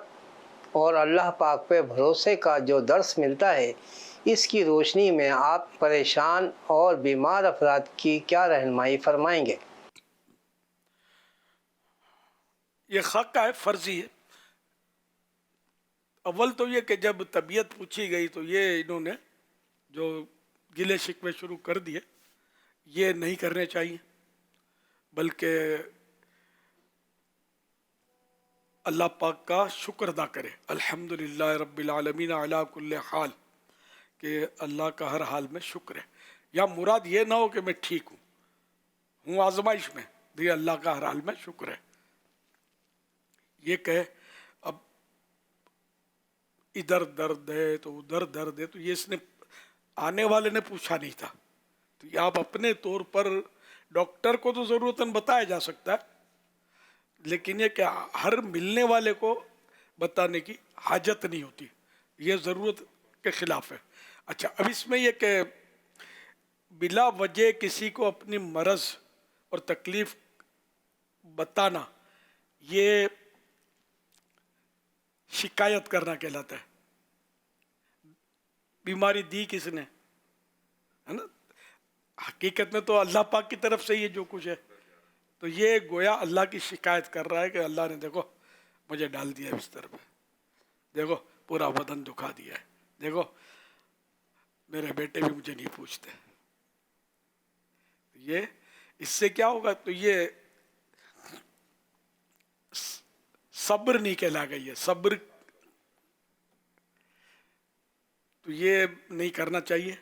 Speaker 15: اور اللہ پاک پہ بھروسے کا جو درس ملتا ہے، اس کی روشنی میں آپ پریشان اور بیمار افراد کی کیا رہنمائی فرمائیں گے؟
Speaker 2: یہ حق ہے، فرضی ہے. اول تو یہ کہ جب طبیعت پوچھی گئی تو یہ انہوں نے جو گلے شکوے شروع کر دیے یہ نہیں کرنے چاہیے، بلکہ اللہ پاک کا شکر ادا کرے. الحمدللہ رب العالمین علی کل حال، کہ اللہ کا ہر حال میں شکر ہے. یا مراد یہ نہ ہو کہ میں ٹھیک ہوں آزمائش میں، یہ اللہ کا ہر حال میں شکر ہے. یہ کہے اب ادھر درد ہے تو ادھر درد ہے، تو یہ اس نے آنے والے نے پوچھا نہیں تھا. تو یہ آپ اپنے طور پر ڈاکٹر کو تو ضرورتاً بتایا جا سکتا ہے، لیکن یہ کہ ہر ملنے والے کو بتانے کی حاجت نہیں ہوتی، یہ ضرورت کے خلاف ہے. اچھا، اب اس میں یہ کہ بلا وجہ کسی کو اپنی مرض اور تکلیف بتانا یہ شکایت کرنا کہلاتا ہے. بیماری دی کس نے؟ ہے نا، حقیقت میں تو اللہ پاک کی طرف سے یہ جو کچھ ہے، تو یہ گویا اللہ کی شکایت کر رہا ہے کہ اللہ نے دیکھو مجھے ڈال دیا بستر پہ، دیکھو پورا بدن دکھا دیا ہے، دیکھو میرے بیٹے بھی مجھے نہیں پوچھتے. یہ اس سے کیا ہوگا؟ تو یہ صبر نہیں کہلا گئی ہے. صبر تو یہ نہیں کرنا چاہیے،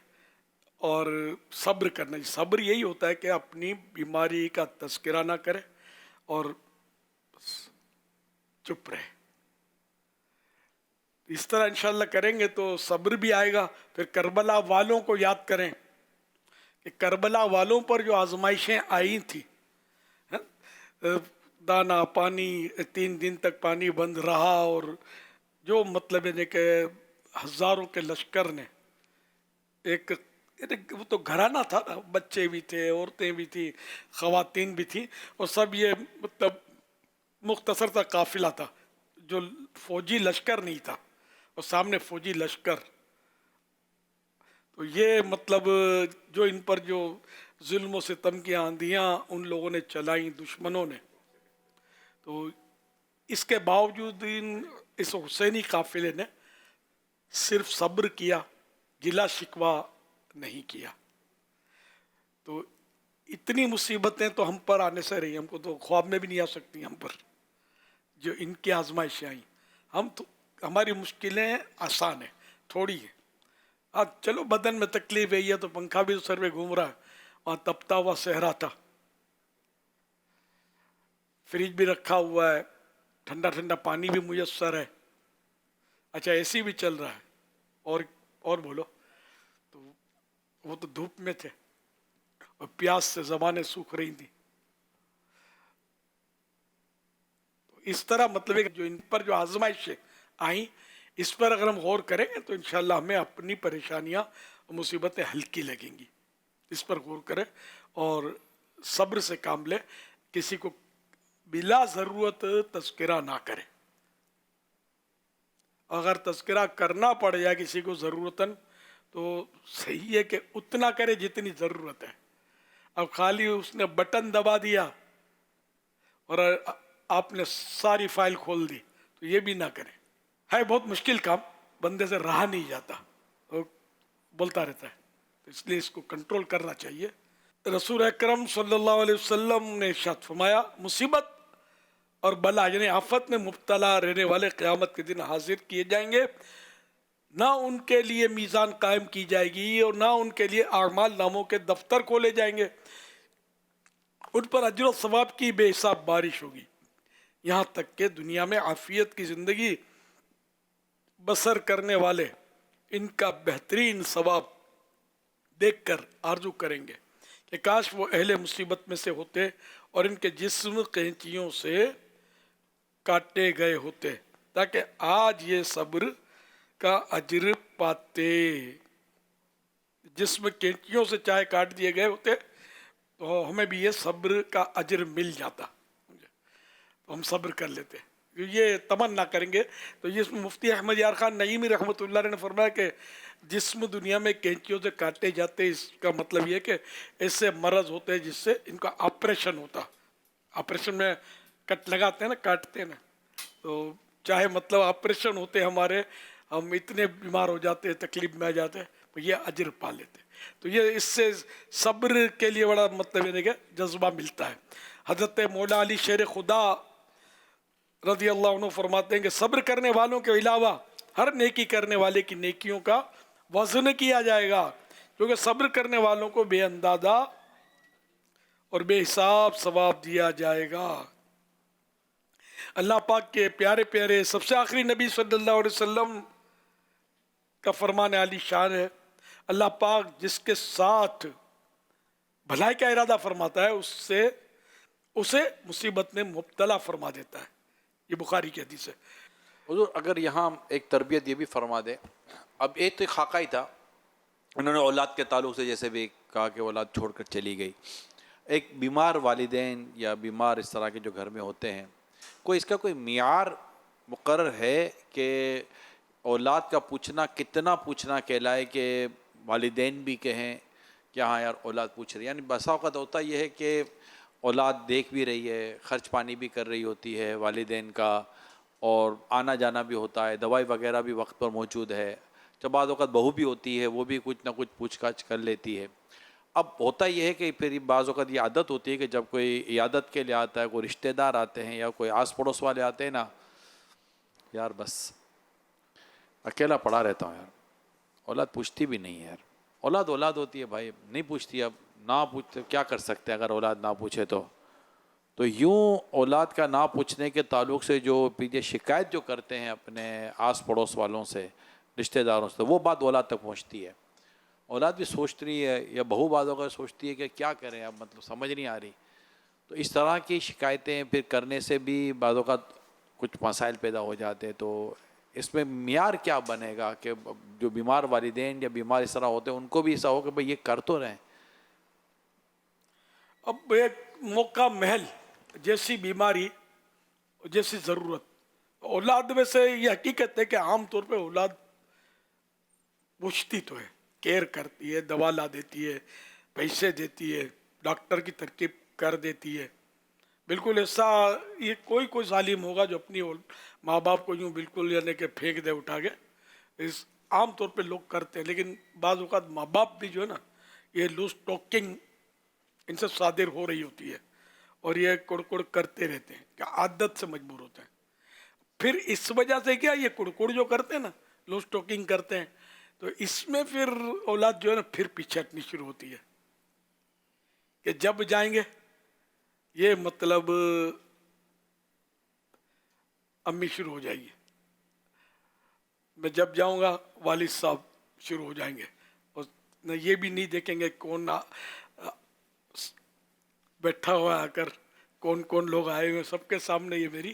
Speaker 2: اور صبر کرنا چاہیے. صبر یہی ہوتا ہے کہ اپنی بیماری کا تذکرہ نہ کرے اور چپ رہے. اس طرح انشاءاللہ کریں گے تو صبر بھی آئے گا. پھر کربلا والوں کو یاد کریں کہ کربلا والوں پر جو آزمائشیں آئی تھیں، دانا پانی 3 دن تک پانی بند رہا، اور جو مطلب ہے کہ ہزاروں کے لشکر نے ایک، وہ تو گھرانہ تھا نا، بچے بھی تھے، عورتیں بھی تھیں، خواتین بھی تھیں، اور سب یہ مطلب مختصر سا قافلہ تھا، جو فوجی لشکر نہیں تھا، اور سامنے فوجی لشکر. تو یہ مطلب جو ان پر جو ظلم و ستم کی آندیاں ان لوگوں نے چلائیں دشمنوں نے، تو اس کے باوجود اس حسینی قافلے نے صرف صبر کیا، گلا شکوہ نہیں کیا. تو اتنی مصیبتیں تو ہم پر آنے سے رہی، ہم کو تو خواب میں بھی نہیں آ سکتی ہم پر جو ان کی آزمائشیں آئیں. ہم تو ہماری مشکلیں آسان ہیں، تھوڑی ہیں. چلو بدن میں تکلیف ہے تو پنکھا بھی سر میں گھوم رہا ہے، وہاں تپتا ہوا صحرا تھا، فریج بھی رکھا ہوا ہے، ٹھنڈا ٹھنڈا پانی بھی میسر ہے، اچھا اے سی بھی چل رہا ہے، اور بولو. تو وہ تو دھوپ میں تھے اور پیاس سے زبانیں سوکھ رہی تھیں. اس طرح مطلب ہے کہ جو ان پر جو آزمائشیں آئیں اس پر اگر ہم غور کریں گے تو انشاءاللہ ہمیں اپنی پریشانیاں اور مصیبتیں ہلکی لگیں گی. اس پر غور کریں اور صبر سے کام لیں. کسی کو بلا ضرورت تذکرہ نہ کرے. اگر تذکرہ کرنا پڑ جائے کسی کو ضرورتاً تو صحیح ہے کہ اتنا کرے جتنی ضرورت ہے. اب خالی اس نے بٹن دبا دیا اور آپ نے ساری فائل کھول دی تو یہ بھی نہ کرے. ہے بہت مشکل کام, بندے سے رہا نہیں جاتا, وہ بولتا رہتا ہے, تو اس لیے اس کو کنٹرول کرنا چاہیے. رسول اکرم صلی اللہ علیہ وسلم نے ارشاد فرمایا مصیبت اور بلا یعنی آفت میں مبتلا رہنے والے قیامت کے دن حاضر کیے جائیں گے, نہ ان کے لیے میزان قائم کی جائے گی اور نہ ان کے لیے اعمال ناموں کے دفتر کھولے جائیں گے. ان پر اجر و ثواب کی بے حساب بارش ہوگی, یہاں تک کہ دنیا میں عافیت کی زندگی بسر کرنے والے ان کا بہترین ثواب دیکھ کر آرزو کریں گے کہ کاش وہ اہل مصیبت میں سے ہوتے اور ان کے جسم قینچیوں سے کاٹے گئے ہوتے تاکہ آج یہ صبر کا اجر پاتے. جسم قینچیوں سے چاہے کاٹ دیے گئے ہوتے تو ہمیں بھی یہ صبر کا اجر مل جاتا, تو ہم صبر کر لیتے. یہ تمنا کریں گے. تو یہ مفتی احمد یار خان نعیمی رحمۃ اللہ علیہ نے فرمایا کہ جسم دنیا میں کینچیوں سے کاٹے جاتے, اس کا مطلب یہ کہ ایسے مرض ہوتے ہیں جس سے ان کا آپریشن ہوتا. آپریشن میں کٹ لگاتے ہیں نا, کاٹتے ہیں نا, تو چاہے مطلب آپریشن ہوتے ہمارے, ہم اتنے بیمار ہو جاتے تکلیف میں آ جاتے تو یہ اجر پا لیتے. تو یہ اس سے صبر کے لیے بڑا مطلب یہ کہ جذبہ ملتا ہے. حضرت مولا علی شیر خدا رضی اللہ عنہ فرماتے ہیں کہ صبر کرنے والوں کے علاوہ ہر نیکی کرنے والے کی نیکیوں کا وزن کیا جائے گا, کیونکہ صبر کرنے والوں کو بے اندازہ اور بے حساب ثواب دیا جائے گا. اللہ پاک کے پیارے پیارے سب سے آخری نبی صلی اللہ علیہ وسلم کا فرمان عالی شان ہے, اللہ پاک جس کے ساتھ بھلائی کا ارادہ فرماتا ہے اسے مصیبت میں مبتلا فرما دیتا ہے. یہ بخاری کی حدیث ہے.
Speaker 12: حضور اگر یہاں ایک تربیت یہ بھی فرما دے, اب ایک تو خاکہ ہی تھا, انہوں نے اولاد کے تعلق سے جیسے بھی کہا کہ اولاد چھوڑ کر چلی گئی. ایک بیمار والدین یا بیمار اس طرح کے جو گھر میں ہوتے ہیں, کوئی اس کا کوئی معیار مقرر ہے کہ اولاد کا پوچھنا کتنا پوچھنا کہلائے کہ والدین بھی کہیں کہ ہاں یار اولاد پوچھ رہی ہے؟ یعنی بسا اوقات ہوتا یہ ہے کہ اولاد دیکھ بھی رہی ہے, خرچ پانی بھی کر رہی ہوتی ہے والدین کا, اور آنا جانا بھی ہوتا ہے, دوائی وغیرہ بھی وقت پر موجود ہے. جب بعض اوقات بہو بھی ہوتی ہے وہ بھی کچھ نہ کچھ پوچھ گچھ کر لیتی ہے. اب ہوتا یہ ہے کہ پھر بعض اوقات یہ عادت ہوتی ہے کہ جب کوئی عیادت کے لیے آتا ہے, کوئی رشتہ دار آتے ہیں یا کوئی آس پڑوس والے آتے ہیں نا, یار بس اکیلا پڑا رہتا ہوں یار, اولاد پوچھتی بھی نہیں ہے یار. اولاد ہوتی ہے بھائی, نہیں پوچھتی. اب نہ پوچھتے کیا کر سکتے اگر اولاد نہ پوچھے تو یوں اولاد کا نہ پوچھنے کے تعلق سے جو پیچھے شکایت جو کرتے ہیں اپنے آس پڑوس والوں سے, رشتہ داروں سے, وہ بات اولاد تک پہنچتی ہے. اولاد بھی سوچ رہی ہے یا بہو بعض اوقات سوچتی ہے کہ کیا کریں, اب مطلب سمجھ نہیں آ رہی. تو اس طرح کی شکایتیں پھر کرنے سے بھی بعض اوقات کچھ مسائل پیدا ہو جاتے ہیں. تو اس میں معیار کیا بنے گا کہ جو بیمار والدین یا بیمار اس طرح ہوتے ہیں ان کو بھی ایسا ہو کہ بھئی یہ کر تو رہیں.
Speaker 2: اب ایک موقع محل جیسی بیماری جیسی ضرورت, اولاد میں سے یہ حقیقت ہے کہ عام طور پہ اولاد پوچھتی تو ہے, کیئر کرتی ہے, دوا لا دیتی ہے, پیسے دیتی ہے, ڈاکٹر کی ترکیب کر دیتی ہے. بالکل ایسا یہ کوئی ظالم ہوگا جو اپنی ماں باپ کو یوں بالکل یعنی کہ پھینک دے اٹھا کے, اس عام طور پہ لوگ کرتے ہیں. لیکن بعض اوقات ماں باپ بھی جو ہے نا یہ لوز ٹاکنگ ان سے صادر ہو رہی ہوتی ہے اور یہ کڑکڑ کرتے رہتے ہیں کہ عادت سے مجبور ہوتے ہیں. پھر اس وجہ سے کیا یہ کڑکڑ جو کرتے ہیں نا, لوز ٹاکنگ کرتے ہیں, تو اس میں پھر اولاد جو ہے نا پھر پیچھے ہٹنی شروع ہوتی ہے کہ جب جائیں گے یہ مطلب امی شروع ہو جائے گی, میں جب جاؤں گا والد صاحب شروع ہو جائیں گے, اور یہ بھی نہیں دیکھیں گے کون بیٹھا ہوا آ کر, کون لوگ آئے ہوئے, سب کے سامنے یہ میری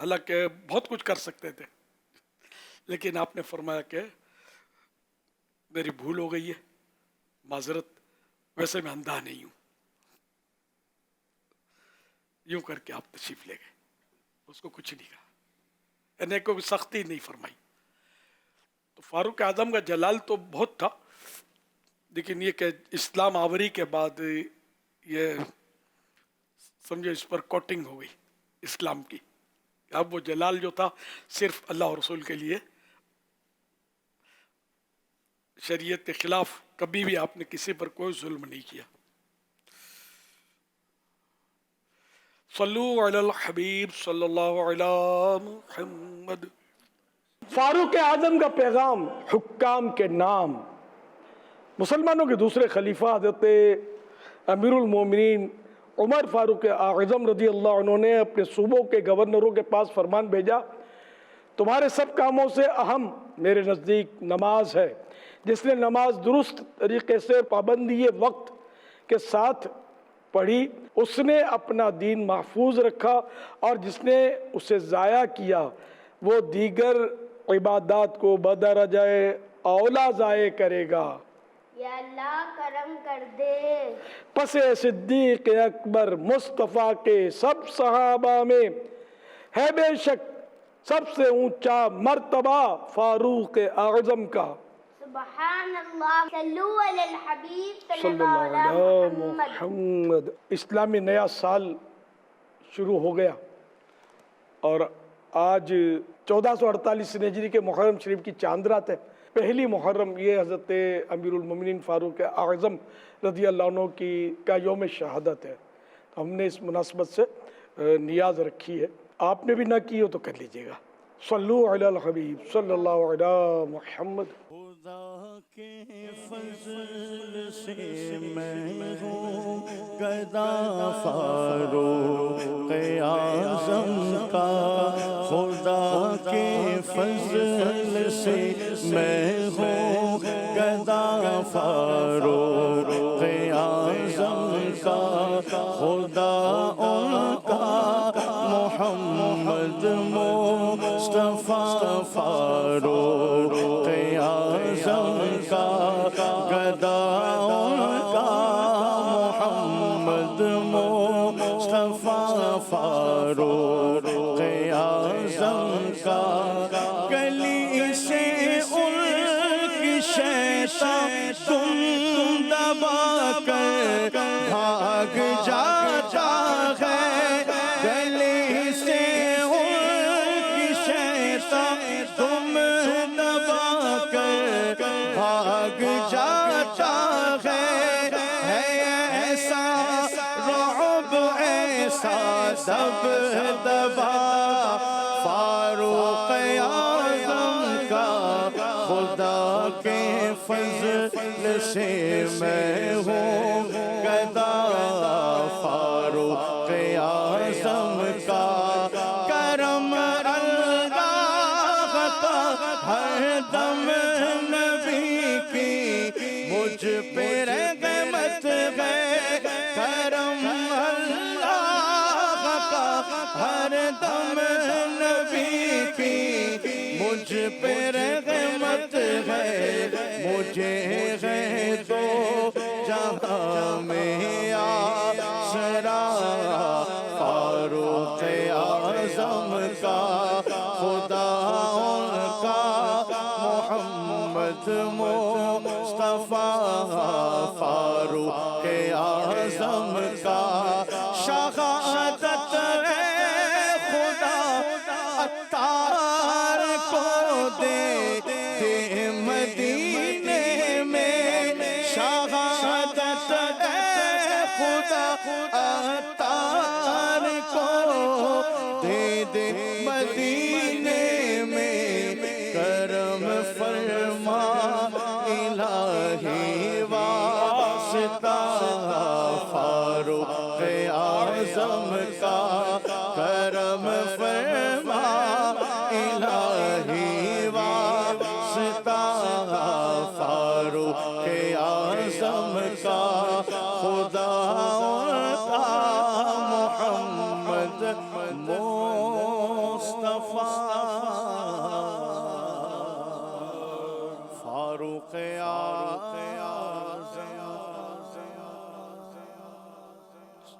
Speaker 2: حالانکہ بہت کچھ کر سکتے تھے، لیکن آپ نے فرمایا کہ میری بھول ہو گئی ہے، معذرت، ویسے میں اندھا نہیں ہوں. یوں کر کے آپ تشریف لے گئے، اس کو کچھ نہیں کہا، یعنی کوئی سختی نہیں فرمائی. تو فاروق اعظم کا جلال تو بہت تھا، لیکن یہ کہ اسلام آوری کے بعد یہ سمجھو اس پر کوٹنگ ہو گئی اسلام کی. اب وہ جلال جو تھا صرف اللہ اور رسول کے لیے، شریعت کے خلاف کبھی بھی آپ نے کسی پر کوئی ظلم نہیں کیا. صلو علی الحبیب صلی اللہ علی محمد. فاروق اعظم کا پیغام، حکام کے نام. مسلمانوں کے دوسرے خلیفہ حضرت امیر المومنین عمر فاروق اعظم رضی اللہ عنہ نے اپنے صوبوں کے گورنروں کے پاس فرمان بھیجا، تمہارے سب کاموں سے اہم میرے نزدیک نماز ہے. جس نے نماز درست طریقے سے پابندی وقت کے ساتھ پڑھی اس نے اپنا دین محفوظ رکھا، اور جس نے اسے ضائع کیا وہ دیگر عبادات کو بدرجہ اولا ضائع کرے گا.
Speaker 5: یا اللہ کرم کر دے.
Speaker 2: پس صدیق اکبر مصطفیٰ کے سب صحابہ میں ہے بے شک سب سے اونچا مرتبہ فاروق اعظم کا.
Speaker 5: سبحان اللہ. صلو علی الحبیب
Speaker 2: صلی اللہ علیہ محمد. اسلامی نیا سال شروع ہو گیا، اور آج 1448 ہجری کے محرم شریف کی چاند رات ہے. پہلی محرم یہ حضرت امیر المومنین فاروق اعظم رضی اللہ عنہ کا یوم شہادت ہے. ہم نے اس مناسبت سے نیاز رکھی ہے، آپ نے بھی نہ کی ہو تو کر لیجئے گا. صلو علی الحبیب صلی اللہ علیہ محمد.
Speaker 17: خدا کے فضل سے میں ہوں گدا فاروق اعظم کا. خدا کے فضل سے میں ہوں گدا فاروق اعظم کا. خدا ان کا محمد مصطفیٰ فاروق اعظم کا. گدا ان کا محمد مصطفیٰ فاروق اعظم کا. گلی سے ان کی شیطان تم دبا کر بھاگ جاتا ہے. گلی سے ان کی شیطان تم دبا کر بھاگ جاتا ہے. ایسا رعب ایسا دبدبا فاروق اعظم کا. خدا کے فضل سے میں ہوں گدا فاروق اعظم کا. کرم اللہ کا ہر دم نبی کی مجھ پہ رحمت ہے. کرم اللہ کا ہر دم نبی کی مجھ پہ رحمت ہے. مجھے ہے تو جہاں میں آسرا فاروق اعظم کا. خدا ان کا محمد مصطفیٰ فاروق اعظم کا. شہادت ہے خدا عطار کو دے مدینے میں. شہادت ہے خدا عطار کو دے مدینے میں. کرم فرما الہی واسطہ فاروق اعظم کا. کرم فرما الہی واسطہ فاروق اعظم کا. خدا ان کا محمد مصطفیٰ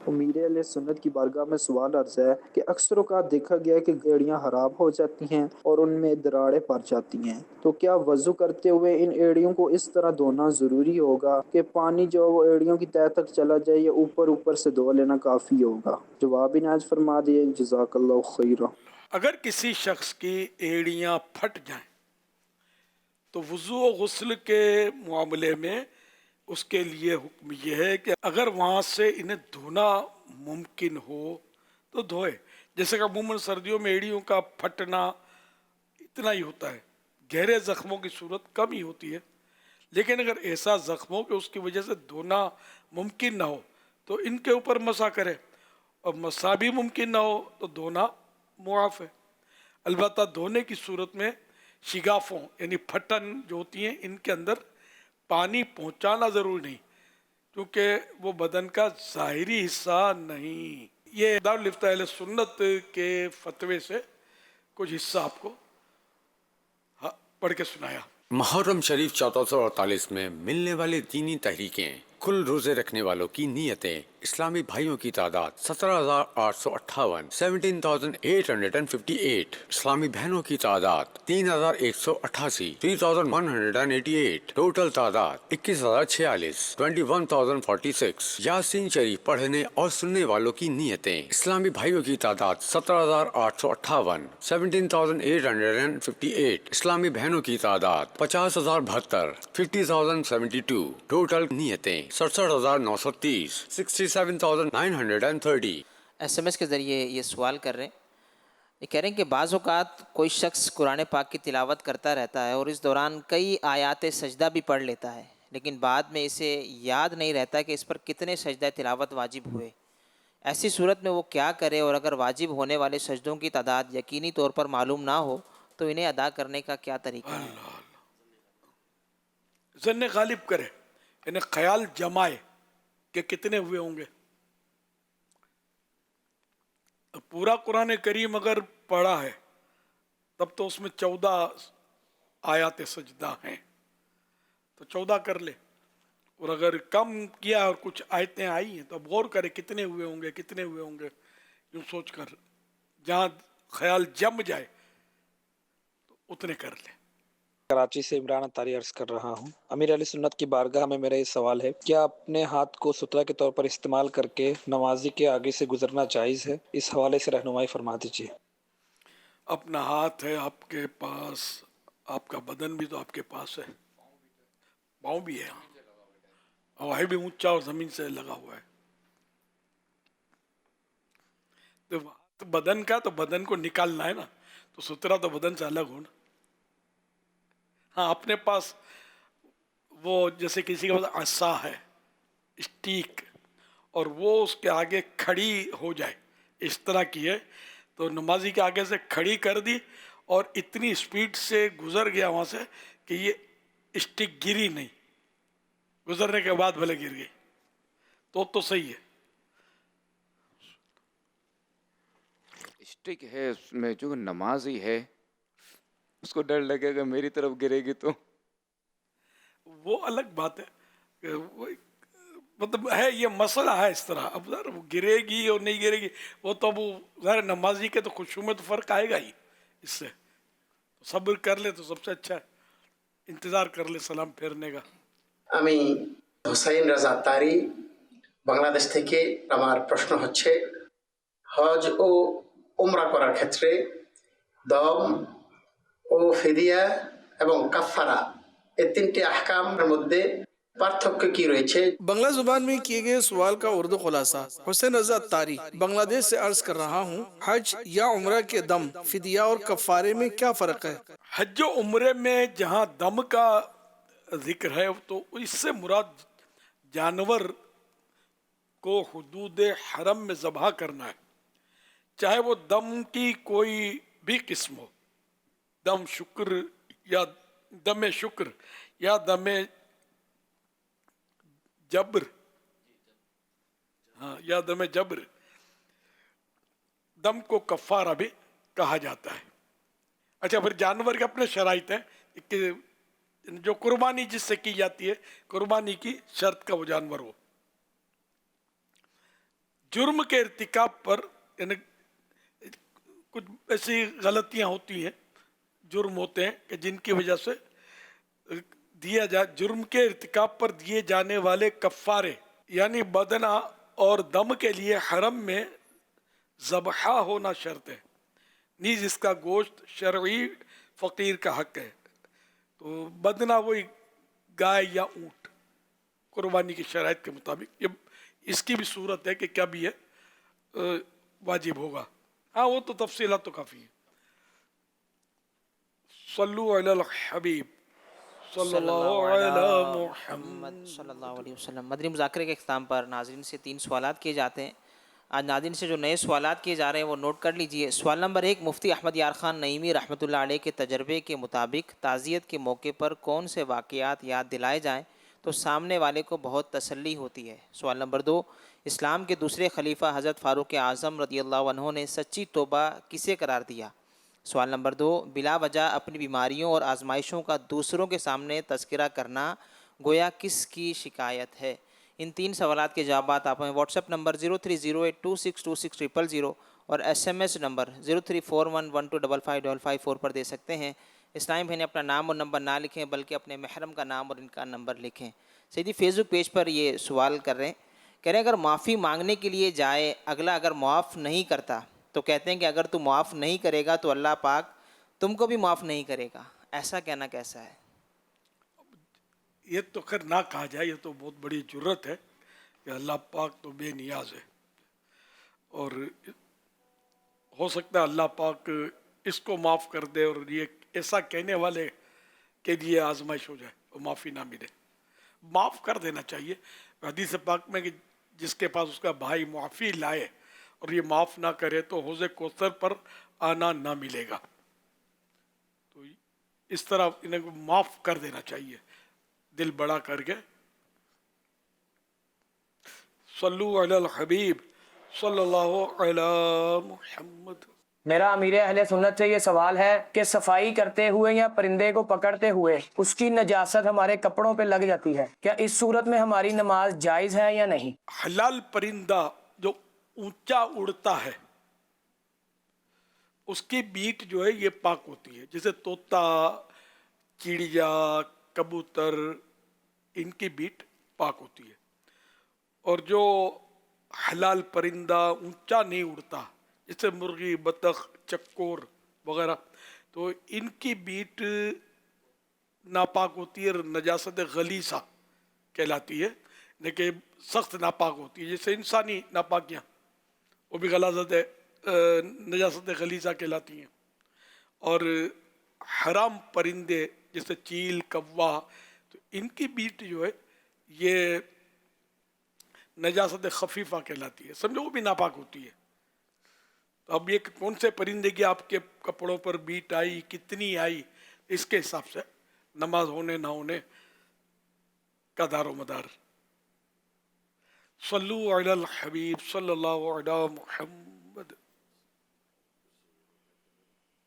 Speaker 18: امیر علیہ سنت کی بارگاہ میں سوال عرض ہے کہ اکثر اوقات دیکھا گیا ہے کہ ایڑیاں خراب ہو جاتی ہیں اور ان میں دراڑیں پڑ جاتی ہیں، تو کیا وضو کرتے ہوئے ان ایڑیوں کو اس طرح دھونا ضروری ہوگا کہ پانی جو وہ ایڑیوں کی تہہ تک چلا جائے یا اوپر سے دھو لینا کافی ہوگا؟ جواب ناز فرما دیے، جزاک اللہ خیرہ۔
Speaker 2: اگر کسی شخص کی ایڑیاں پھٹ جائیں تو وضو و غسل کے معاملے میں اس کے لیے حکم یہ ہے کہ اگر وہاں سے انہیں دھونا ممکن ہو تو دھوئے، جیسے کہ عموماً سردیوں میں ایڑیوں کا پھٹنا اتنا ہی ہوتا ہے، گہرے زخموں کی صورت کم ہی ہوتی ہے، لیکن اگر ایسا زخم ہو کہ اس کی وجہ سے دھونا ممکن نہ ہو تو ان کے اوپر مسح کرے، اور مسح بھی ممکن نہ ہو تو دھونا معاف ہے۔ البتہ دھونے کی صورت میں شگافوں یعنی پھٹن جو ہوتی ہیں ان کے اندر پانی پہنچانا ضروری نہیں، کیونکہ وہ بدن کا ظاہری حصہ نہیں۔ یہ دارالفتہ اہل سنت کے فتوے سے کچھ حصہ آپ کو پڑھ کے سنایا۔
Speaker 19: محرم شریف 1448 میں ملنے والے دینی تحریکیں، کل روزے رکھنے والوں کی نیتیں، اسلامی بھائیوں کی تعداد 17,858 17,858، اسلامی بہنوں کی تعداد 3,188 3,188، ٹوٹل تعداد 21,046 21,046۔ یاسین شریف پڑھنے اور سننے والوں کی نیتیں، اسلامی بھائیوں کی تعداد 17,858 17,858، اسلامی بہنوں کی تعداد 50,072 50,072، ٹوٹل نیتیں 67,930 67,930۔
Speaker 13: SMS کے ذریعے یہ سوال کر رہے ہیں، یہ کہہ رہے ہیں کہ بعض اوقات کوئی شخص قرآن پاک کی تلاوت کرتا رہتا ہے اور اس دوران کئی آیات سجدہ بھی پڑھ لیتا ہے، لیکن بعد میں اسے یاد نہیں رہتا کہ اس پر کتنے سجدہ تلاوت واجب ہوئے۔ ایسی صورت میں وہ کیا کرے، اور اگر واجب ہونے والے سجدوں کی تعداد یقینی طور پر معلوم نہ ہو تو انہیں ادا کرنے کا کیا طریقہ ہے؟
Speaker 2: ظن غالب کرے، یعنی خیال جمائے کہ کتنے ہوئے ہوں گے۔ پورا قرآن کریم اگر پڑھا ہے تب تو اس میں 14 آیات سجدہ ہیں، تو 14 کر لے، اور اگر کم کیا اور کچھ آیتیں آئی ہیں تو اب غور کرے کتنے ہوئے ہوں گے کتنے ہوئے ہوں گے، یوں سوچ کر جہاں خیال جم جائے تو اتنے کر لے۔
Speaker 18: کراچی سے عمران اتاری عرض کر رہا ہوں، امیر علیہ سنت کی بارگاہ میں میرا یہ سوال ہے، کیا اپنے ہاتھ کو سترہ کے طور پر استعمال کر کے نمازی کے آگے سے گزرنا جائز ہے؟ اس حوالے سے رہنمائی فرما دیجیے۔
Speaker 2: اپنا ہاتھ ہے آپ کے پاس، آپ کا بدن بھی تو آپ کے پاس ہے، پاؤں بھی ہے، اور ہے بھی اونچا اور زمین سے لگا ہوا ہے، تو ہاتھ بدن کا تو بدن کو نکالنا ہے نا، تو سترہ تو بدن سے الگ ہونا۔ ہاں اپنے پاس وہ جیسے کسی کے پاس عصا ہے اسٹیک، اور وہ اس کے آگے کھڑی ہو جائے، اس طرح کی ہے تو نمازی کے آگے سے کھڑی کر دی اور اتنی سپیڈ سے گزر گیا وہاں سے کہ یہ اسٹک گری نہیں، گزرنے کے بعد بھلے گر گئی تو صحیح ہے۔
Speaker 20: اسٹک ہے اس میں، جو نمازی ہے اس کو ڈر لگے گا میری طرف گرے گی تو
Speaker 2: وہ الگ بات ہے کہ وہ مطلب ہے، یہ مسئلہ ہے اس طرح، اب ذرا وہ گرے گی اور نہیں گرے گی وہ تو اب ظاہر نمازی کے تو خوشو میں تو فرق آئے گا ہی، اس سے صبر کر لے تو سب سے اچھا ہے، انتظار کر لے سلام پھیرنے کا۔
Speaker 3: আমি হুসাইন রাজা তারি বাংলাদেশ থেকে আমার প্রশ্ন হচ্ছে হজ ও উমরা করার ক্ষেত্রে দম ও ফিদিয়া এবং কাফারা এই তিনটি আহকামের মধ্যে পার্থক্য কি রয়েছে?
Speaker 21: بنگلہ زبان میں کیے گئے سوال کا اردو خلاصہ۔ حسین رضا تاری بنگلہ دیش سے عرض کر رہا ہوں، حج یا عمرہ کے دم، فدیہ اور کفارے میں کیا فرق ہے؟
Speaker 2: حج و عمرے میں جہاں دم کا ذکر ہے تو اس سے مراد جانور کو حدود حرم میں ذبح کرنا ہے، چاہے وہ دم کی کوئی بھی قسم ہو، دم شکر یا دم شکر یا دم جبر، ہاں یا دم جبر، دم کو کفارہ بھی کہا جاتا ہے۔ اچھا پھر جانور کے اپنے شرائط ہیں کہ جو قربانی جس سے کی جاتی ہے، قربانی کی شرط کا وہ جانور ہو، جرم کے ارتکاب پر یعنی کچھ ایسی غلطیاں ہوتی ہیں، جرم ہوتے ہیں کہ جن کی وجہ سے جرم کے ارتکاب پر دیے جانے والے کفارے، یعنی بدنہ اور دم کے لیے حرم میں ذبحہ ہونا شرط ہے، نیز اس کا گوشت شرعی فقیر کا حق ہے۔ تو بدنہ وہی گائے یا اونٹ قربانی کی شرائط کے مطابق، یہ اس کی بھی صورت ہے کہ کیا بھی ہے واجب ہوگا، ہاں وہ تو تفصیلات تو کافی ہیں۔ صلو علی الحبیب صلی اللہ علی محمد
Speaker 13: صلی اللہ علیہ وسلم۔ مدنی مذاکرے کے اختتام پر ناظرین سے 3 سوالات کیے جاتے ہیں۔ آج ناظرین سے جو نئے سوالات کیے جا رہے ہیں وہ نوٹ کر لیجئے۔ سوال نمبر 1، مفتی احمد یار خان نعیمی رحمۃ اللہ علیہ کے تجربے کے مطابق تعزیت کے موقع پر کون سے واقعات یاد دلائے جائیں تو سامنے والے کو بہت تسلی ہوتی ہے؟ سوال نمبر 2، اسلام کے دوسرے خلیفہ حضرت فاروق اعظم رضی اللہ عنہ نے سچی توبہ کسے قرار دیا؟ سوال نمبر 2، بلا وجہ اپنی بیماریوں اور آزمائشوں کا دوسروں کے سامنے تذکرہ کرنا گویا کس کی شکایت ہے؟ ان 3 سوالات کے جوابات آپ ہمیں واٹس ایپ نمبر 0308262600 اور SMS نمبر 0341125555 پر دے سکتے ہیں۔ اسلامی بہنیں اپنا نام اور نمبر نہ لکھیں بلکہ اپنے محرم کا نام اور ان کا نمبر لکھیں۔ سیدھی فیس بک پیج پر یہ سوال کر رہے ہیں، کہہ رہے ہیں اگر معافی مانگنے کے لیے جائے، اگلا اگر معاف نہیں کرتا تو کہتے ہیں کہ اگر تو معاف نہیں کرے گا تو اللہ پاک تم کو بھی معاف نہیں کرے گا، ایسا کہنا کیسا ہے؟
Speaker 2: یہ تو خیر نہ کہا جائے، یہ تو بہت بڑی جرت ہے کہ اللہ پاک تو بے نیاز ہے، اور ہو سکتا ہے اللہ پاک اس کو معاف کر دے اور یہ ایسا کہنے والے کے لیے آزمائش ہو جائے اور معافی نہ ملے۔ معاف کر دینا چاہیے۔ حدیث پاک میں کہ جس کے پاس اس کا بھائی معافی لائے اور یہ معاف نہ کرے تو حوض کوثر پر آنا نہ ملے گا۔ تو اس طرح انہیں کو معاف کر دینا چاہیے دل بڑا کر کے۔ صلو علی الحبیب صلی اللہ علی محمد۔
Speaker 22: میرا امیر اہل سنت سے یہ سوال ہے کہ صفائی کرتے ہوئے یا پرندے کو پکڑتے ہوئے اس کی نجاست ہمارے کپڑوں پہ لگ جاتی ہے، کیا اس صورت میں ہماری نماز جائز ہے یا نہیں؟
Speaker 2: حلال پرندہ جو اونچا اڑتا ہے اس کی بیٹ جو ہے یہ پاک ہوتی ہے، جیسے طوطا، چڑیا، کبوتر، ان کی بیٹ پاک ہوتی ہے۔ اور جو حلال پرندہ اونچا نہیں اڑتا جیسے مرغی، بطخ، چکور وغیرہ، تو ان کی بیٹ ناپاک ہوتی ہے، نجاست غلیظہ کہلاتی ہے، لیکن سخت ناپاک ہوتی ہے، جیسے انسانی ناپاکیاں وہ بھی غلاظت نجاست غلیظہ کہلاتی ہیں۔ اور حرام پرندے جیسے چیل، کوا، تو ان کی بیٹ جو ہے یہ نجاست خفیفہ کہلاتی ہے، سمجھو وہ بھی ناپاک ہوتی ہے۔ تو اب یہ کون سے پرندے کی آپ کے کپڑوں پر بیٹ آئی، کتنی آئی، اس کے حساب سے نماز ہونے نہ ہونے کا دار و مدار۔ صلو علی الحبیب صلی اللہ علی محمد۔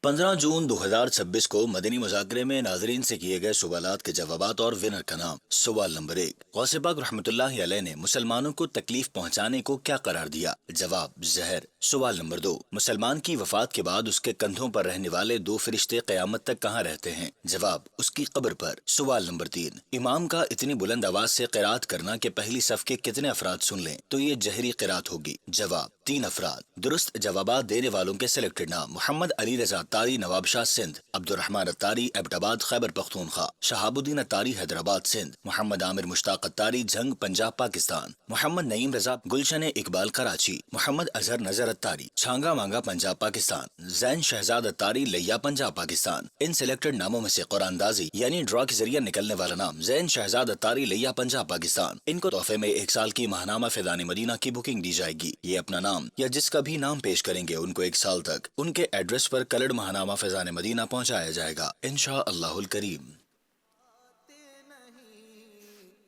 Speaker 4: 15 جون 2026 کو مدنی مذاکرے میں ناظرین سے کیے گئے سوالات کے جوابات اور ونر کا نام۔ سوال نمبر 1، غوث پاک رحمۃ اللہ علیہ نے مسلمانوں کو تکلیف پہنچانے کو کیا قرار دیا؟ جواب زہر۔ سوال نمبر 2، مسلمان کی وفات کے بعد اس کے کندھوں پر رہنے والے 2 فرشتے قیامت تک کہاں رہتے ہیں؟ جواب اس کی قبر پر۔ سوال نمبر 3، امام کا اتنی بلند آواز سے قرات کرنا کہ پہلی صف کے کتنے افراد سن لیں تو یہ جہری قرات ہوگی؟ جواب 3 افراد۔ درست جوابات دینے والوں کے سلیکٹڈ نام: محمد علی رضا اتاری نواب شاہ سندھ، عبد الرحمن اتاری ایبٹ آباد خیبر پختونخوا، شہاب الدین اتاری حیدرآباد سندھ، محمد عامر مشتاق اتاری جھنگ پنجاب پاکستان، محمد نعیم رضا گلشن اقبال کراچی، محمد اظہر نظر اتاری چھانگا مانگا پنجاب پاکستان، زین شہزاد اتاری لیا پنجاب پاکستان۔ ان سلیکٹڈ ناموں میں سے قرآن اندازی یعنی ڈرا کے ذریعے نکلنے والا نام زین شہزاد اتاری لیا پنجاب پاکستان، ان کو تحفے میں 1 سال کی ماہنامہ فیضان مدینہ کی بکنگ دی جائے گی۔ یہ اپنا نام یا جس کا بھی نام پیش کریں گے ان کو 1 سال تک ان کے ایڈریس پر کلرڈ ماہنامہ فیضان مدینہ پہنچایا جائے گا انشاءاللہ الکریم۔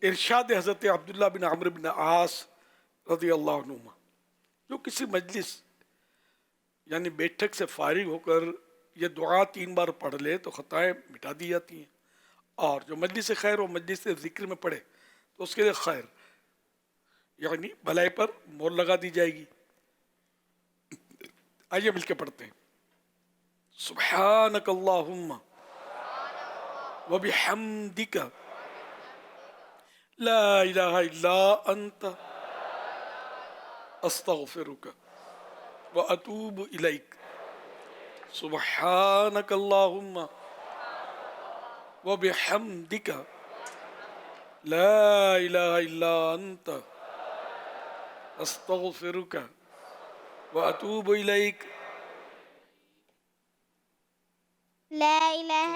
Speaker 2: ارشاد حضرت عبداللہ بن عمرو بن عاص رضی اللہ عنہ، جو کسی مجلس یعنی بیٹھک سے فارغ ہو کر یہ دعا 3 بار پڑھ لے تو خطائیں مٹا دی جاتی ہیں، اور جو مجلس خیر و مجلس ذکر میں پڑھے تو اس کے لیے خیر۔ یعنی بھلائی پر مور لگا دی جائے گی. آئیے مل کے پڑھتے ہیں. سبحانک اللہم وبحمدک لا الہ الا انت استغفرک واتوب الیک. سبحانک اللہم وبحمدک لا الہ الا انت استغفرک واتوب الیک.
Speaker 5: لا إله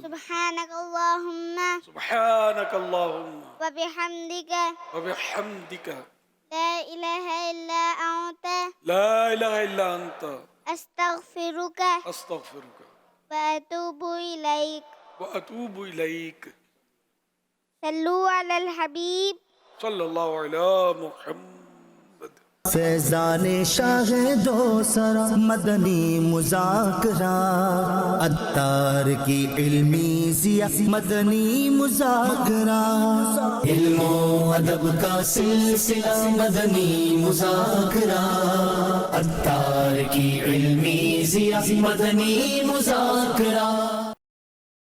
Speaker 5: سبحانك اللهم
Speaker 2: سبحانك اللهم
Speaker 5: وبحمدك لا إله إلا أنت
Speaker 2: لا إله إلا أنت
Speaker 5: أستغفرك وأتوب إليك. صلوا على الحبيب
Speaker 2: صلى الله على محمد.
Speaker 1: فیضان شاہ دو سرا مدنی مذاکرہ عطار کی علمی ضیا مدنی مذاکرہ علم و ادب کا سلسلہ مدنی مذاکرہ عطار کی علمی ضیا مدنی مذاکرہ.